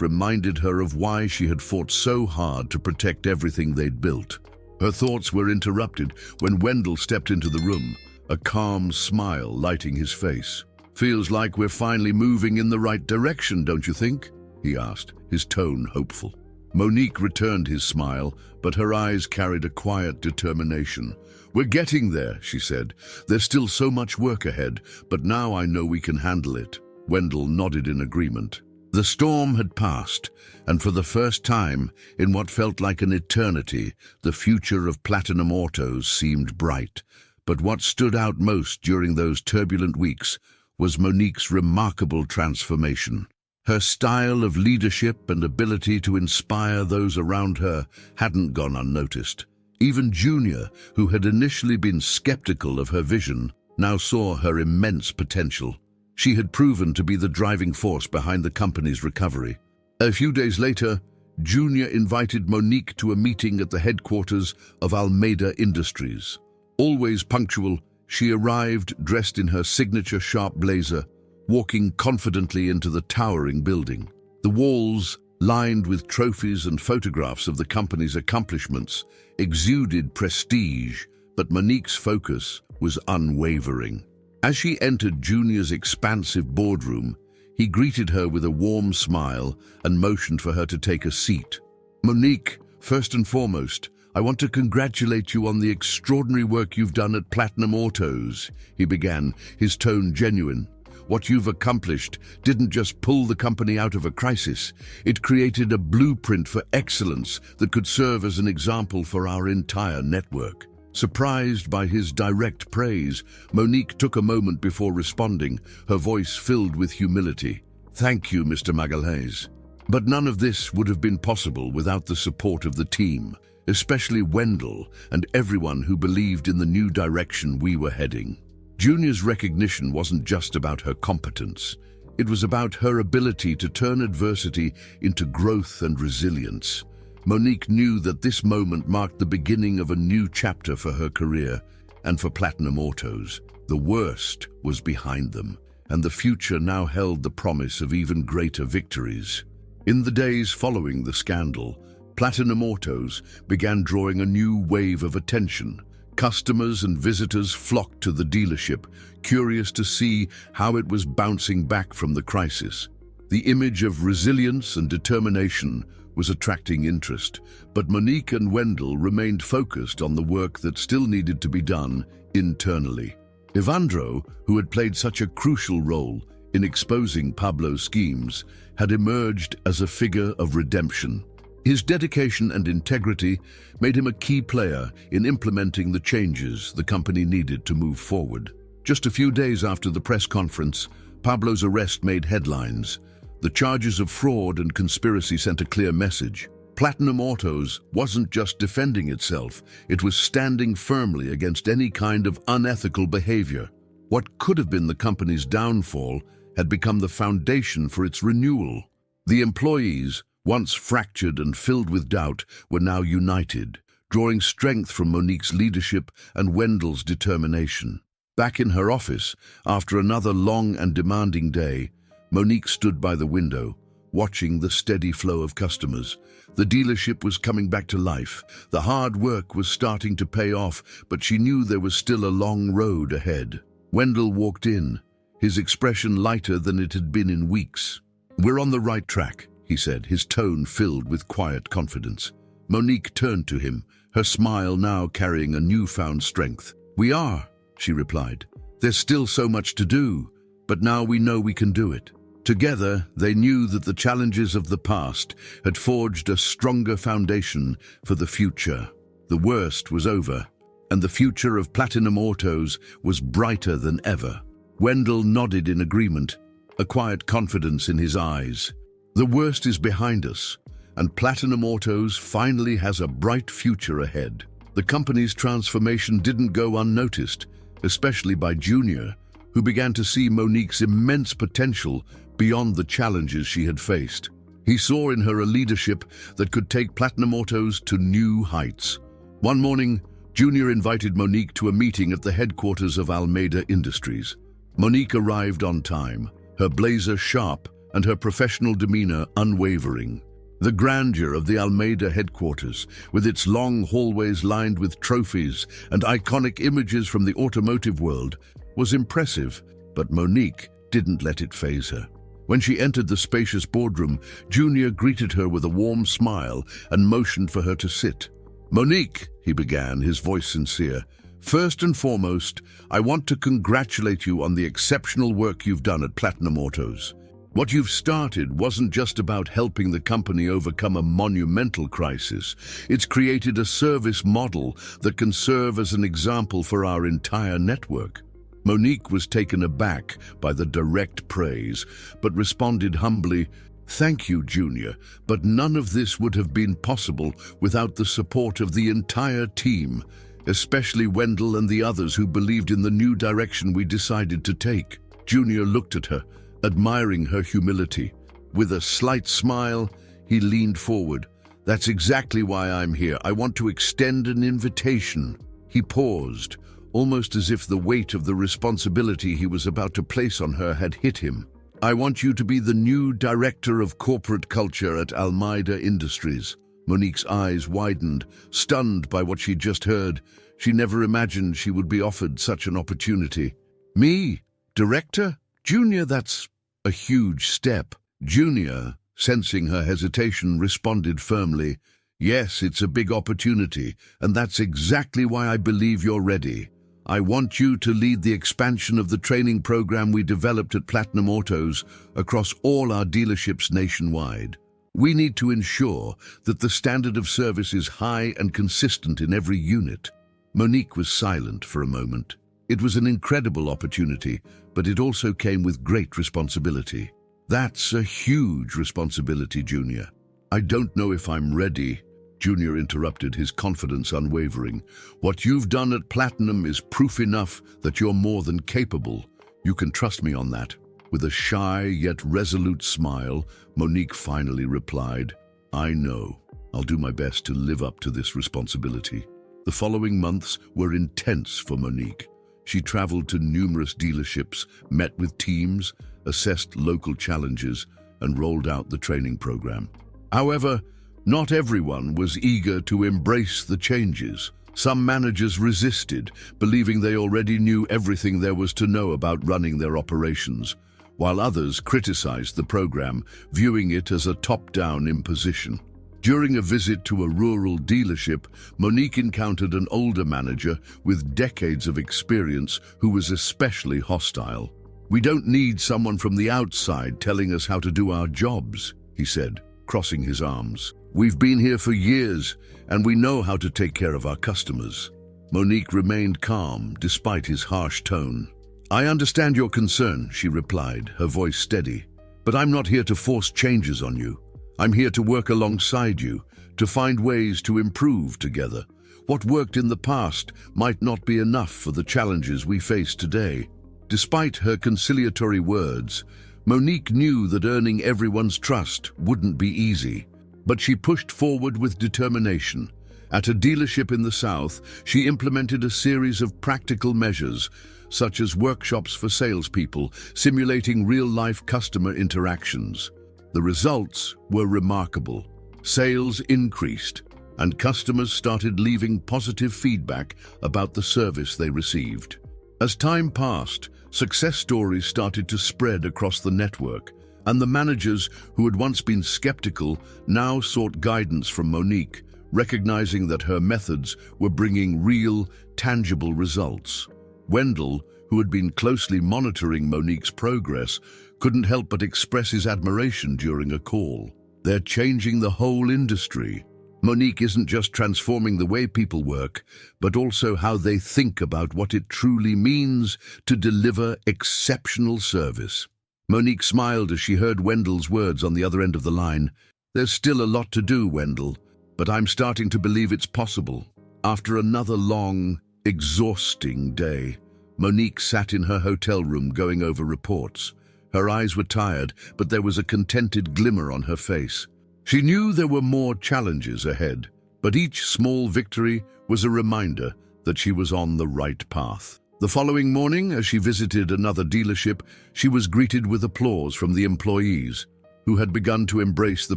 reminded her of why she had fought so hard to protect everything they'd built. Her thoughts were interrupted when Wendell stepped into the room, a calm smile lighting his face. "Feels like we're finally moving in the right direction, don't you think?" he asked, his tone hopeful. Monique returned his smile, but her eyes carried a quiet determination. "We're getting there," she said. "There's still so much work ahead, but now I know we can handle it." Wendell nodded in agreement. The storm had passed, and for the first time, in what felt like an eternity, the future of Platinum Autos seemed bright. But what stood out most during those turbulent weeks was Monique's remarkable transformation. Her style of leadership and ability to inspire those around her hadn't gone unnoticed. Even Junior, who had initially been skeptical of her vision, now saw her immense potential. She had proven to be the driving force behind the company's recovery. A few days later, Junior invited Monique to a meeting at the headquarters of Almeida Industries. Always punctual, she arrived dressed in her signature sharp blazer, walking confidently into the towering building. The walls, lined with trophies and photographs of the company's accomplishments, exuded prestige, but Monique's focus was unwavering. As she entered Junior's expansive boardroom, he greeted her with a warm smile and motioned for her to take a seat. "Monique, first and foremost, I want to congratulate you on the extraordinary work you've done at Platinum Autos," he began, his tone genuine. what you've accomplished didn't just pull the company out of a crisis. It created a blueprint for excellence that could serve as an example for our entire network." Surprised by his direct praise, Monique took a moment before responding, her voice filled with humility. "Thank you, Mr. Magalhaes. But none of this would have been possible without the support of the team, especially Wendell and everyone who believed in the new direction we were heading." Junior's recognition wasn't just about her competence. It was about her ability to turn adversity into growth and resilience. Monique knew that this moment marked the beginning of a new chapter for her career and for Platinum Autos. The worst was behind them, and the future now held the promise of even greater victories. In the days following the scandal, Platinum Autos began drawing a new wave of attention. Customers and visitors flocked to the dealership, curious to see how it was bouncing back from the crisis. The image of resilience and determination was attracting interest, but Monique and Wendell remained focused on the work that still needed to be done internally. Evandro, who had played such a crucial role in exposing Pablo's schemes, had emerged as a figure of redemption. His dedication and integrity made him a key player in implementing the changes the company needed to move forward. Just a few days after the press conference, Pablo's arrest made headlines. The charges of fraud and conspiracy sent a clear message. Platinum Autos wasn't just defending itself, it was standing firmly against any kind of unethical behavior. What could have been the company's downfall had become the foundation for its renewal. The employees, once fractured and filled with doubt, were now united, drawing strength from Monique's leadership and Wendell's determination. Back in her office, after another long and demanding day, Monique stood by the window, watching the steady flow of customers. The dealership was coming back to life. The hard work was starting to pay off, but she knew there was still a long road ahead. Wendell walked in, his expression lighter than it had been in weeks. "We're on the right track," he said, his tone filled with quiet confidence. Monique turned to him, her smile now carrying a newfound strength. "We are," she replied. "There's still so much to do, but now we know we can do it." Together, they knew that the challenges of the past had forged a stronger foundation for the future. The worst was over, and the future of Platinum Autos was brighter than ever. Wendell nodded in agreement, a quiet confidence in his eyes. The worst is behind us, and Platinum Autos finally has a bright future ahead. The company's transformation didn't go unnoticed, especially by Junior, who began to see Monique's immense potential beyond the challenges she had faced. He saw in her a leadership that could take Platinum Autos to new heights. One morning, Junior invited Monique to a meeting at the headquarters of Almeida Industries. Monique arrived on time, her blazer sharp and her professional demeanor unwavering. The grandeur of the Almeida headquarters, with its long hallways lined with trophies and iconic images from the automotive world, was impressive, but Monique didn't let it faze her. When she entered the spacious boardroom, Junior greeted her with a warm smile and motioned for her to sit. "Monique," he began, his voice sincere, "first and foremost, I want to congratulate you on the exceptional work you've done at Platinum Autos. What you've started wasn't just about helping the company overcome a monumental crisis. It's created a service model that can serve as an example for our entire network." Monique was taken aback by the direct praise, but responded humbly, "Thank you, Junior, but none of this would have been possible without the support of the entire team, especially Wendell and the others who believed in the new direction we decided to take." Junior looked at her, admiring her humility. With a slight smile, he leaned forward. "That's exactly why I'm here. I want to extend an invitation." He paused, almost as if the weight of the responsibility he was about to place on her had hit him. "I want you to be the new director of corporate culture at Almeida Industries." Monique's eyes widened, stunned by what she'd just heard. She never imagined she would be offered such an opportunity. "Me? Director? Junior, that's a huge step." Junior, sensing her hesitation, responded firmly, "Yes, it's a big opportunity, and that's exactly why I believe you're ready. I want you to lead the expansion of the training program we developed at Platinum Autos across all our dealerships nationwide. We need to ensure that the standard of service is high and consistent in every unit." Monique was silent for a moment. It was an incredible opportunity, but it also came with great responsibility. "That's a huge responsibility, Junior." "I don't know if I'm ready," Junior interrupted, his confidence unwavering. "What you've done at Platinum is proof enough that you're more than capable. You can trust me on that." With a shy yet resolute smile, Monique finally replied, "I know. I'll do my best to live up to this responsibility." The following months were intense for Monique. She traveled to numerous dealerships, met with teams, assessed local challenges, and rolled out the training program. However, not everyone was eager to embrace the changes. Some managers resisted, believing they already knew everything there was to know about running their operations, while others criticized the program, viewing it as a top-down imposition. During a visit to a rural dealership, Monique encountered an older manager with decades of experience who was especially hostile. "We don't need someone from the outside telling us how to do our jobs," he said, crossing his arms. "We've been here for years, and we know how to take care of our customers." Monique remained calm despite his harsh tone. "I understand your concern," she replied, her voice steady. "But I'm not here to force changes on you. I'm here to work alongside you, to find ways to improve together. What worked in the past might not be enough for the challenges we face today." Despite her conciliatory words, Monique knew that earning everyone's trust wouldn't be easy. But she pushed forward with determination. At a dealership in the South, she implemented a series of practical measures, such as workshops for salespeople, simulating real-life customer interactions. The results were remarkable. Sales increased, and customers started leaving positive feedback about the service they received. As time passed, success stories started to spread across the network, and the managers who had once been skeptical now sought guidance from Monique, recognizing that her methods were bringing real, tangible results. Wendell, who had been closely monitoring Monique's progress, couldn't help but express his admiration during a call. "They're changing the whole industry. Monique isn't just transforming the way people work, but also how they think about what it truly means to deliver exceptional service." Monique smiled as she heard Wendell's words on the other end of the line. "There's still a lot to do, Wendell, but I'm starting to believe it's possible." After another long, exhausting day, Monique sat in her hotel room going over reports. Her eyes were tired, but there was a contented glimmer on her face. She knew there were more challenges ahead, but each small victory was a reminder that she was on the right path. The following morning, as she visited another dealership, she was greeted with applause from the employees, who had begun to embrace the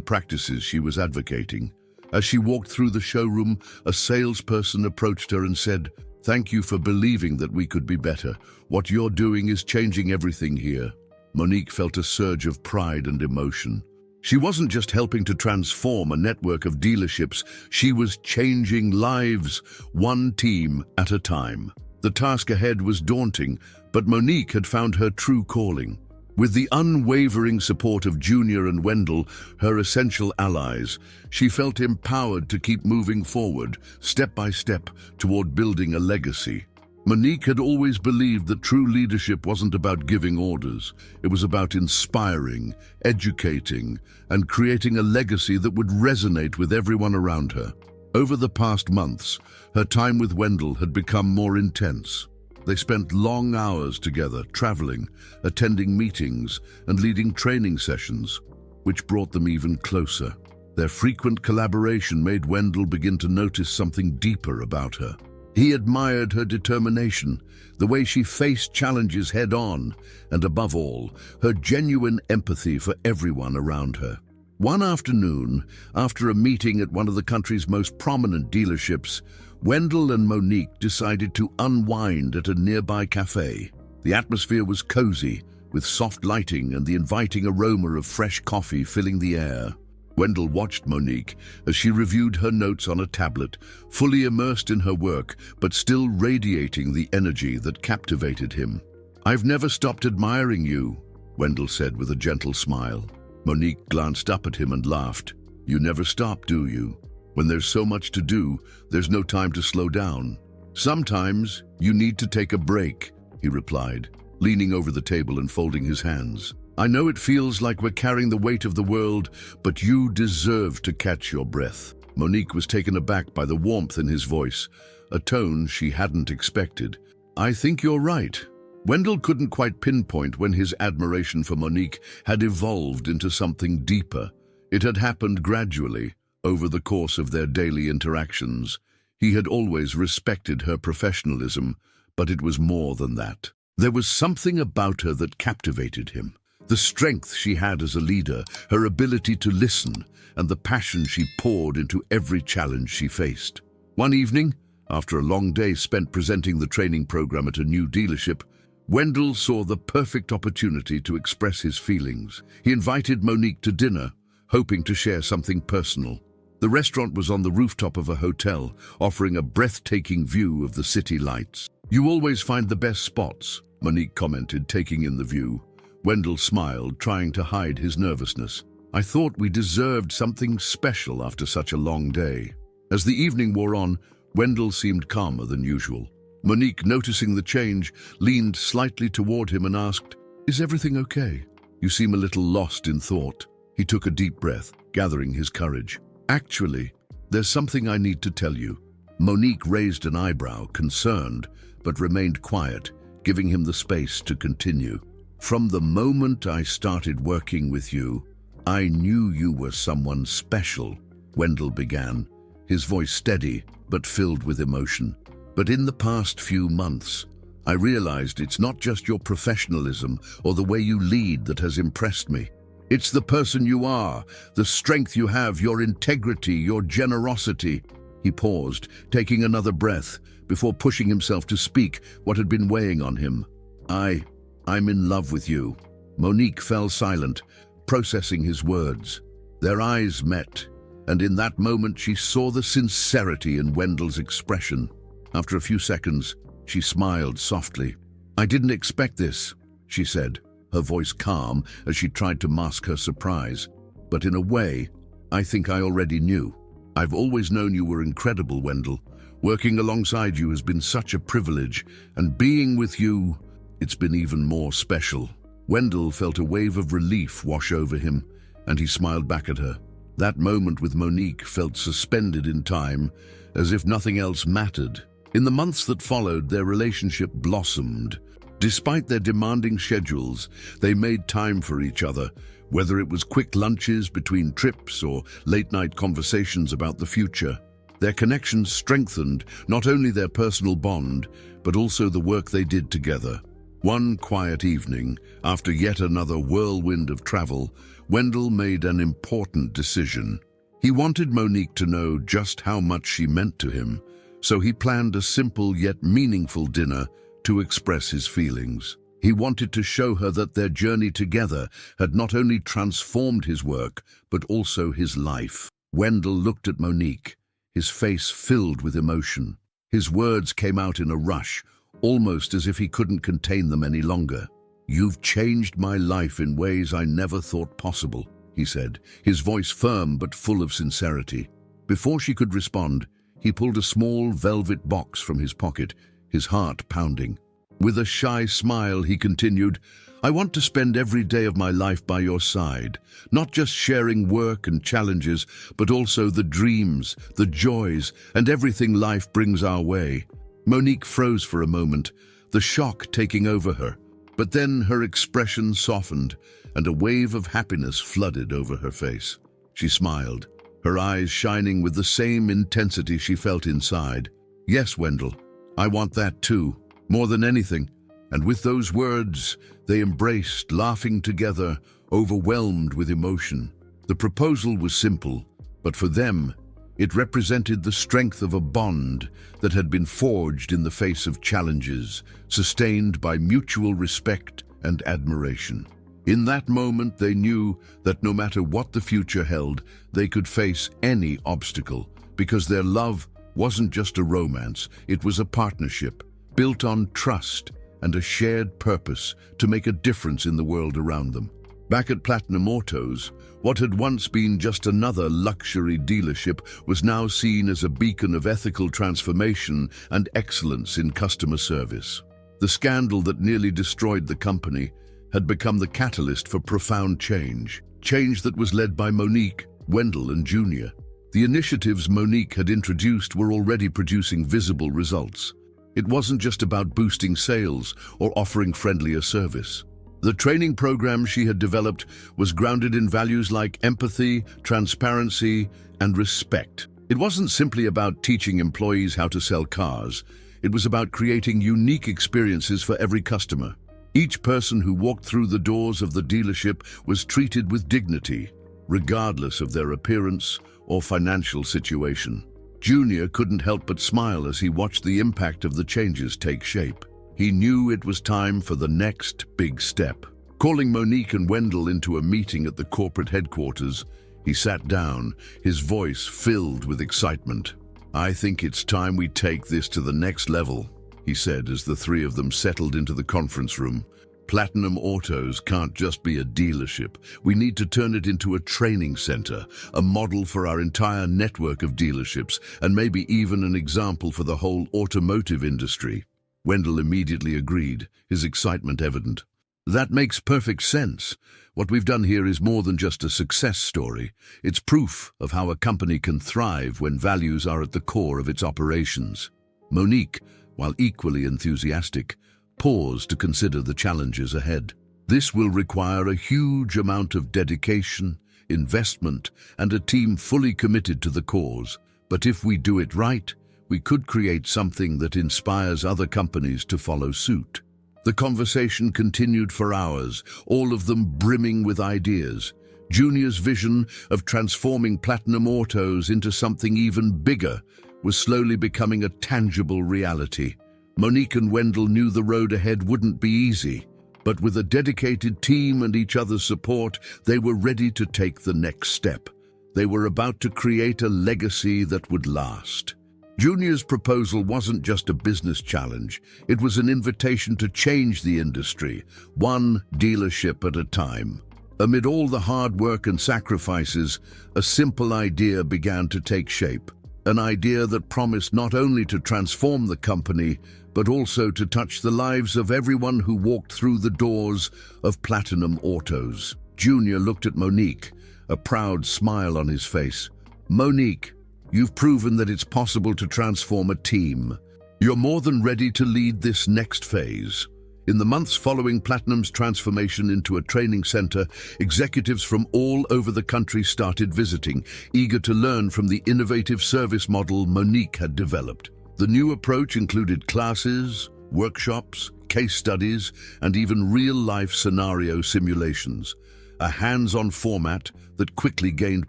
practices she was advocating. As she walked through the showroom, a salesperson approached her and said, "Thank you for believing that we could be better. What you're doing is changing everything here." Monique felt a surge of pride and emotion. She wasn't just helping to transform a network of dealerships, she was changing lives, one team at a time. The task ahead was daunting, but Monique had found her true calling. With the unwavering support of Junior and Wendell, her essential allies, she felt empowered to keep moving forward, step by step, toward building a legacy. Monique had always believed that true leadership wasn't about giving orders. It was about inspiring, educating, and creating a legacy that would resonate with everyone around her. Over the past months, her time with Wendell had become more intense. They spent long hours together, traveling, attending meetings, and leading training sessions, which brought them even closer. Their frequent collaboration made Wendell begin to notice something deeper about her. He admired her determination, the way she faced challenges head-on, and above all, her genuine empathy for everyone around her. One afternoon, after a meeting at one of the country's most prominent dealerships, Wendell and Monique decided to unwind at a nearby cafe. The atmosphere was cozy, with soft lighting and the inviting aroma of fresh coffee filling the air. Wendell watched Monique as she reviewed her notes on a tablet, fully immersed in her work, but still radiating the energy that captivated him. "I've never stopped admiring you," Wendell said with a gentle smile. Monique glanced up at him and laughed. "You never stop, do you? When there's so much to do, there's no time to slow down." "Sometimes you need to take a break," he replied, leaning over the table and folding his hands. "I know it feels like we're carrying the weight of the world, but you deserve to catch your breath." Monique was taken aback by the warmth in his voice, a tone she hadn't expected. "I think you're right." Wendell couldn't quite pinpoint when his admiration for Monique had evolved into something deeper. It had happened gradually, over the course of their daily interactions. He had always respected her professionalism, but it was more than that. There was something about her that captivated him. The strength she had as a leader, her ability to listen, and the passion she poured into every challenge she faced. One evening, after a long day spent presenting the training program at a new dealership, Wendell saw the perfect opportunity to express his feelings. He invited Monique to dinner, hoping to share something personal. The restaurant was on the rooftop of a hotel, offering a breathtaking view of the city lights. "You always find the best spots," Monique commented, taking in the view. Wendell smiled, trying to hide his nervousness. "I thought we deserved something special after such a long day." As the evening wore on, Wendell seemed calmer than usual. Monique, noticing the change, leaned slightly toward him and asked, "Is everything okay? You seem a little lost in thought." He took a deep breath, gathering his courage. "Actually, there's something I need to tell you." Monique raised an eyebrow, concerned, but remained quiet, giving him the space to continue. "From the moment I started working with you, I knew you were someone special," Wendell began, his voice steady but filled with emotion. "But in the past few months, I realized it's not just your professionalism or the way you lead that has impressed me. It's the person you are, the strength you have, your integrity, your generosity." He paused, taking another breath, before pushing himself to speak what had been weighing on him. I'm in love with you." Monique fell silent, processing his words. Their eyes met, and in that moment she saw the sincerity in Wendell's expression. After a few seconds, she smiled softly. "I didn't expect this," she said, her voice calm as she tried to mask her surprise. "But in a way, I think I already knew. I've always known you were incredible, Wendell. Working alongside you has been such a privilege, and being with you, it's been even more special." Wendell felt a wave of relief wash over him, and he smiled back at her. That moment with Monique felt suspended in time, as if nothing else mattered. In the months that followed, their relationship blossomed. Despite their demanding schedules, they made time for each other, whether it was quick lunches between trips or late-night conversations about the future. Their connection strengthened not only their personal bond, but also the work they did together. One quiet evening, after yet another whirlwind of travel, Wendell made an important decision. He wanted Monique to know just how much she meant to him, so he planned a simple yet meaningful dinner to express his feelings. He wanted to show her that their journey together had not only transformed his work, but also his life. Wendell looked at Monique, his face filled with emotion. His words came out in a rush, almost as if he couldn't contain them any longer. "You've changed my life in ways I never thought possible," he said, his voice firm but full of sincerity. Before she could respond, he pulled a small velvet box from his pocket, his heart pounding. With a shy smile, he continued, "I want to spend every day of my life by your side, not just sharing work and challenges, but also the dreams, the joys, and everything life brings our way." Monique froze for a moment, the shock taking over her, but then her expression softened, and a wave of happiness flooded over her face. She smiled, her eyes shining with the same intensity she felt inside. "Yes, Wendell, I want that too, more than anything." And with those words, they embraced, laughing together, overwhelmed with emotion. The proposal was simple, but for them, it represented the strength of a bond that had been forged in the face of challenges, sustained by mutual respect and admiration. In that moment, they knew that no matter what the future held, they could face any obstacle, because their love wasn't just a romance, it was a partnership built on trust and a shared purpose to make a difference in the world around them. Back at Platinum Autos, what had once been just another luxury dealership was now seen as a beacon of ethical transformation and excellence in customer service. The scandal that nearly destroyed the company had become the catalyst for profound change that was led by Monique, Wendell, and Junior. The initiatives Monique had introduced were already producing visible results. It wasn't just about boosting sales or offering friendlier service. The training program she had developed was grounded in values like empathy, transparency, and respect. It wasn't simply about teaching employees how to sell cars. It was about creating unique experiences for every customer. Each person who walked through the doors of the dealership was treated with dignity, regardless of their appearance or financial situation. Junior couldn't help but smile as he watched the impact of the changes take shape. He knew it was time for the next big step. Calling Monique and Wendell into a meeting at the corporate headquarters, he sat down, his voice filled with excitement. "I think it's time we take this to the next level," he said as the three of them settled into the conference room. "Platinum Autos can't just be a dealership. We need to turn it into a training center, a model for our entire network of dealerships, and maybe even an example for the whole automotive industry." Wendell immediately agreed, his excitement evident. "That makes perfect sense. What we've done here is more than just a success story. It's proof of how a company can thrive when values are at the core of its operations." Monique, while equally enthusiastic, paused to consider the challenges ahead. "This will require a huge amount of dedication, investment, and a team fully committed to the cause. But if we do it right, we could create something that inspires other companies to follow suit." The conversation continued for hours, all of them brimming with ideas. Junior's vision of transforming Platinum Autos into something even bigger was slowly becoming a tangible reality. Monique and Wendell knew the road ahead wouldn't be easy, but with a dedicated team and each other's support, they were ready to take the next step. They were about to create a legacy that would last. Junior's proposal wasn't just a business challenge, it was an invitation to change the industry, one dealership at a time. Amid all the hard work and sacrifices, a simple idea began to take shape. An idea that promised not only to transform the company, but also to touch the lives of everyone who walked through the doors of Platinum Autos. Junior looked at Monique, a proud smile on his face. "Monique, you've proven that it's possible to transform a team. You're more than ready to lead this next phase." In the months following Platinum's transformation into a training center, executives from all over the country started visiting, eager to learn from the innovative service model Monique had developed. The new approach included classes, workshops, case studies, and even real-life scenario simulations, a hands-on format that quickly gained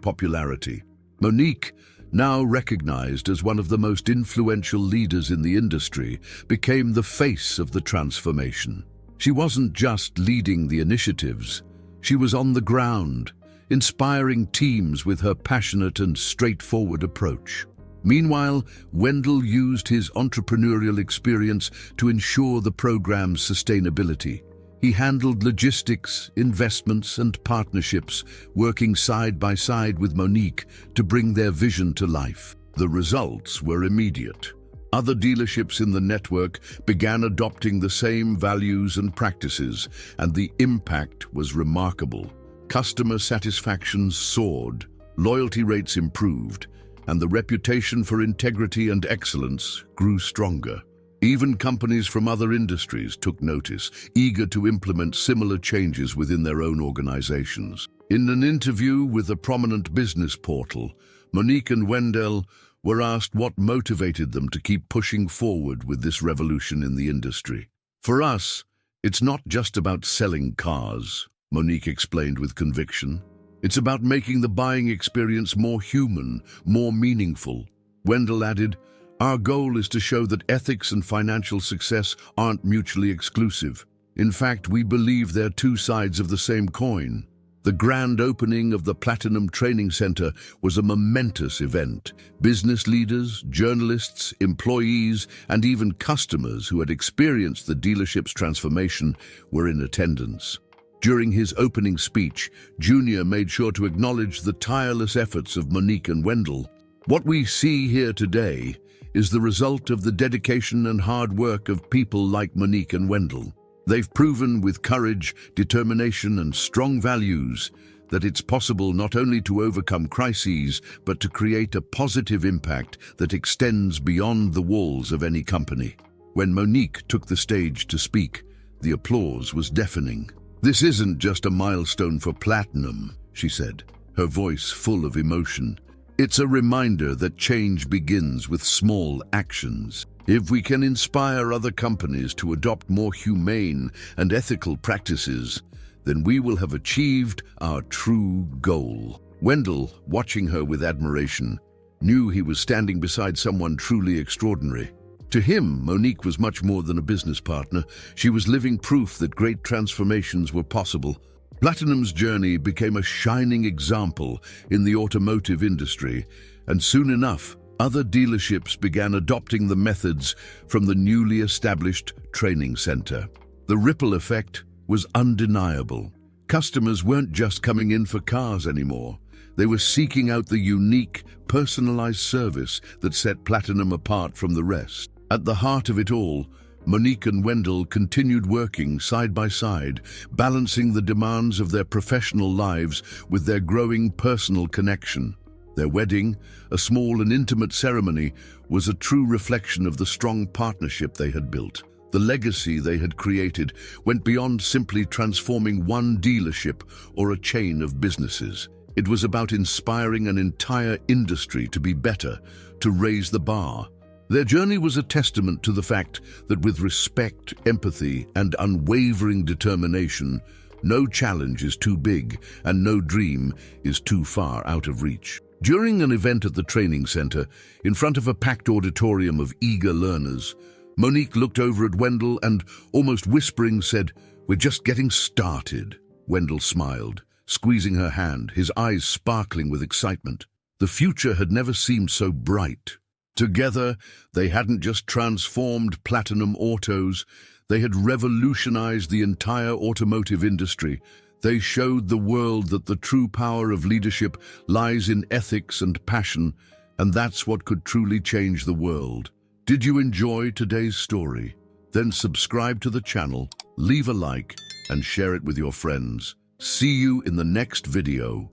popularity. Monique, now recognized as one of the most influential leaders in the industry, became the face of the transformation. She wasn't just leading the initiatives, she was on the ground, inspiring teams with her passionate and straightforward approach. Meanwhile, Wendell used his entrepreneurial experience to ensure the program's sustainability. He handled logistics, investments, and partnerships, working side by side with Monique to bring their vision to life. The results were immediate. Other dealerships in the network began adopting the same values and practices, and the impact was remarkable. Customer satisfaction soared, loyalty rates improved, and the reputation for integrity and excellence grew stronger. Even companies from other industries took notice, eager to implement similar changes within their own organizations. In an interview with a prominent business portal, Monique and Wendell were asked what motivated them to keep pushing forward with this revolution in the industry. "For us, it's not just about selling cars," Monique explained with conviction. "It's about making the buying experience more human, more meaningful." Wendell added, "Our goal is to show that ethics and financial success aren't mutually exclusive. In fact, we believe they're two sides of the same coin. The grand opening of the Platinum Training Center was a momentous event. Business leaders, journalists, employees, and even customers who had experienced the dealership's transformation were in attendance. During his opening speech, Junior made sure to acknowledge the tireless efforts of Monique and Wendell. What we see here today is the result of the dedication and hard work of people like Monique and Wendell. They've proven with courage, determination, and strong values that it's possible not only to overcome crises, but to create a positive impact that extends beyond the walls of any company. When Monique took the stage to speak, the applause was deafening. "This isn't just a milestone for Platinum," she said, her voice full of emotion. "It's a reminder that change begins with small actions. If we can inspire other companies to adopt more humane and ethical practices, then we will have achieved our true goal." Wendell, watching her with admiration, knew he was standing beside someone truly extraordinary. To him, Monique was much more than a business partner. She was living proof that great transformations were possible. Platinum's journey became a shining example in the automotive industry, and soon enough, other dealerships began adopting the methods from the newly established training center. The ripple effect was undeniable. Customers weren't just coming in for cars anymore. They were seeking out the unique, personalized service that set Platinum apart from the rest. At the heart of it all, Monique and Wendell continued working side by side, balancing the demands of their professional lives with their growing personal connection. Their wedding, a small and intimate ceremony, was a true reflection of the strong partnership they had built. The legacy they had created went beyond simply transforming one dealership or a chain of businesses. It was about inspiring an entire industry to be better, to raise the bar. Their journey was a testament to the fact that with respect, empathy, and unwavering determination, no challenge is too big and no dream is too far out of reach. During an event at the training center, in front of a packed auditorium of eager learners, Monique looked over at Wendell and, almost whispering, said, "We're just getting started." Wendell smiled, squeezing her hand, his eyes sparkling with excitement. The future had never seemed so bright. Together, they hadn't just transformed Platinum Autos, they had revolutionized the entire automotive industry. They showed the world that the true power of leadership lies in ethics and passion, and that's what could truly change the world. Did you enjoy today's story? Then subscribe to the channel, leave a like, and share it with your friends. See you in the next video.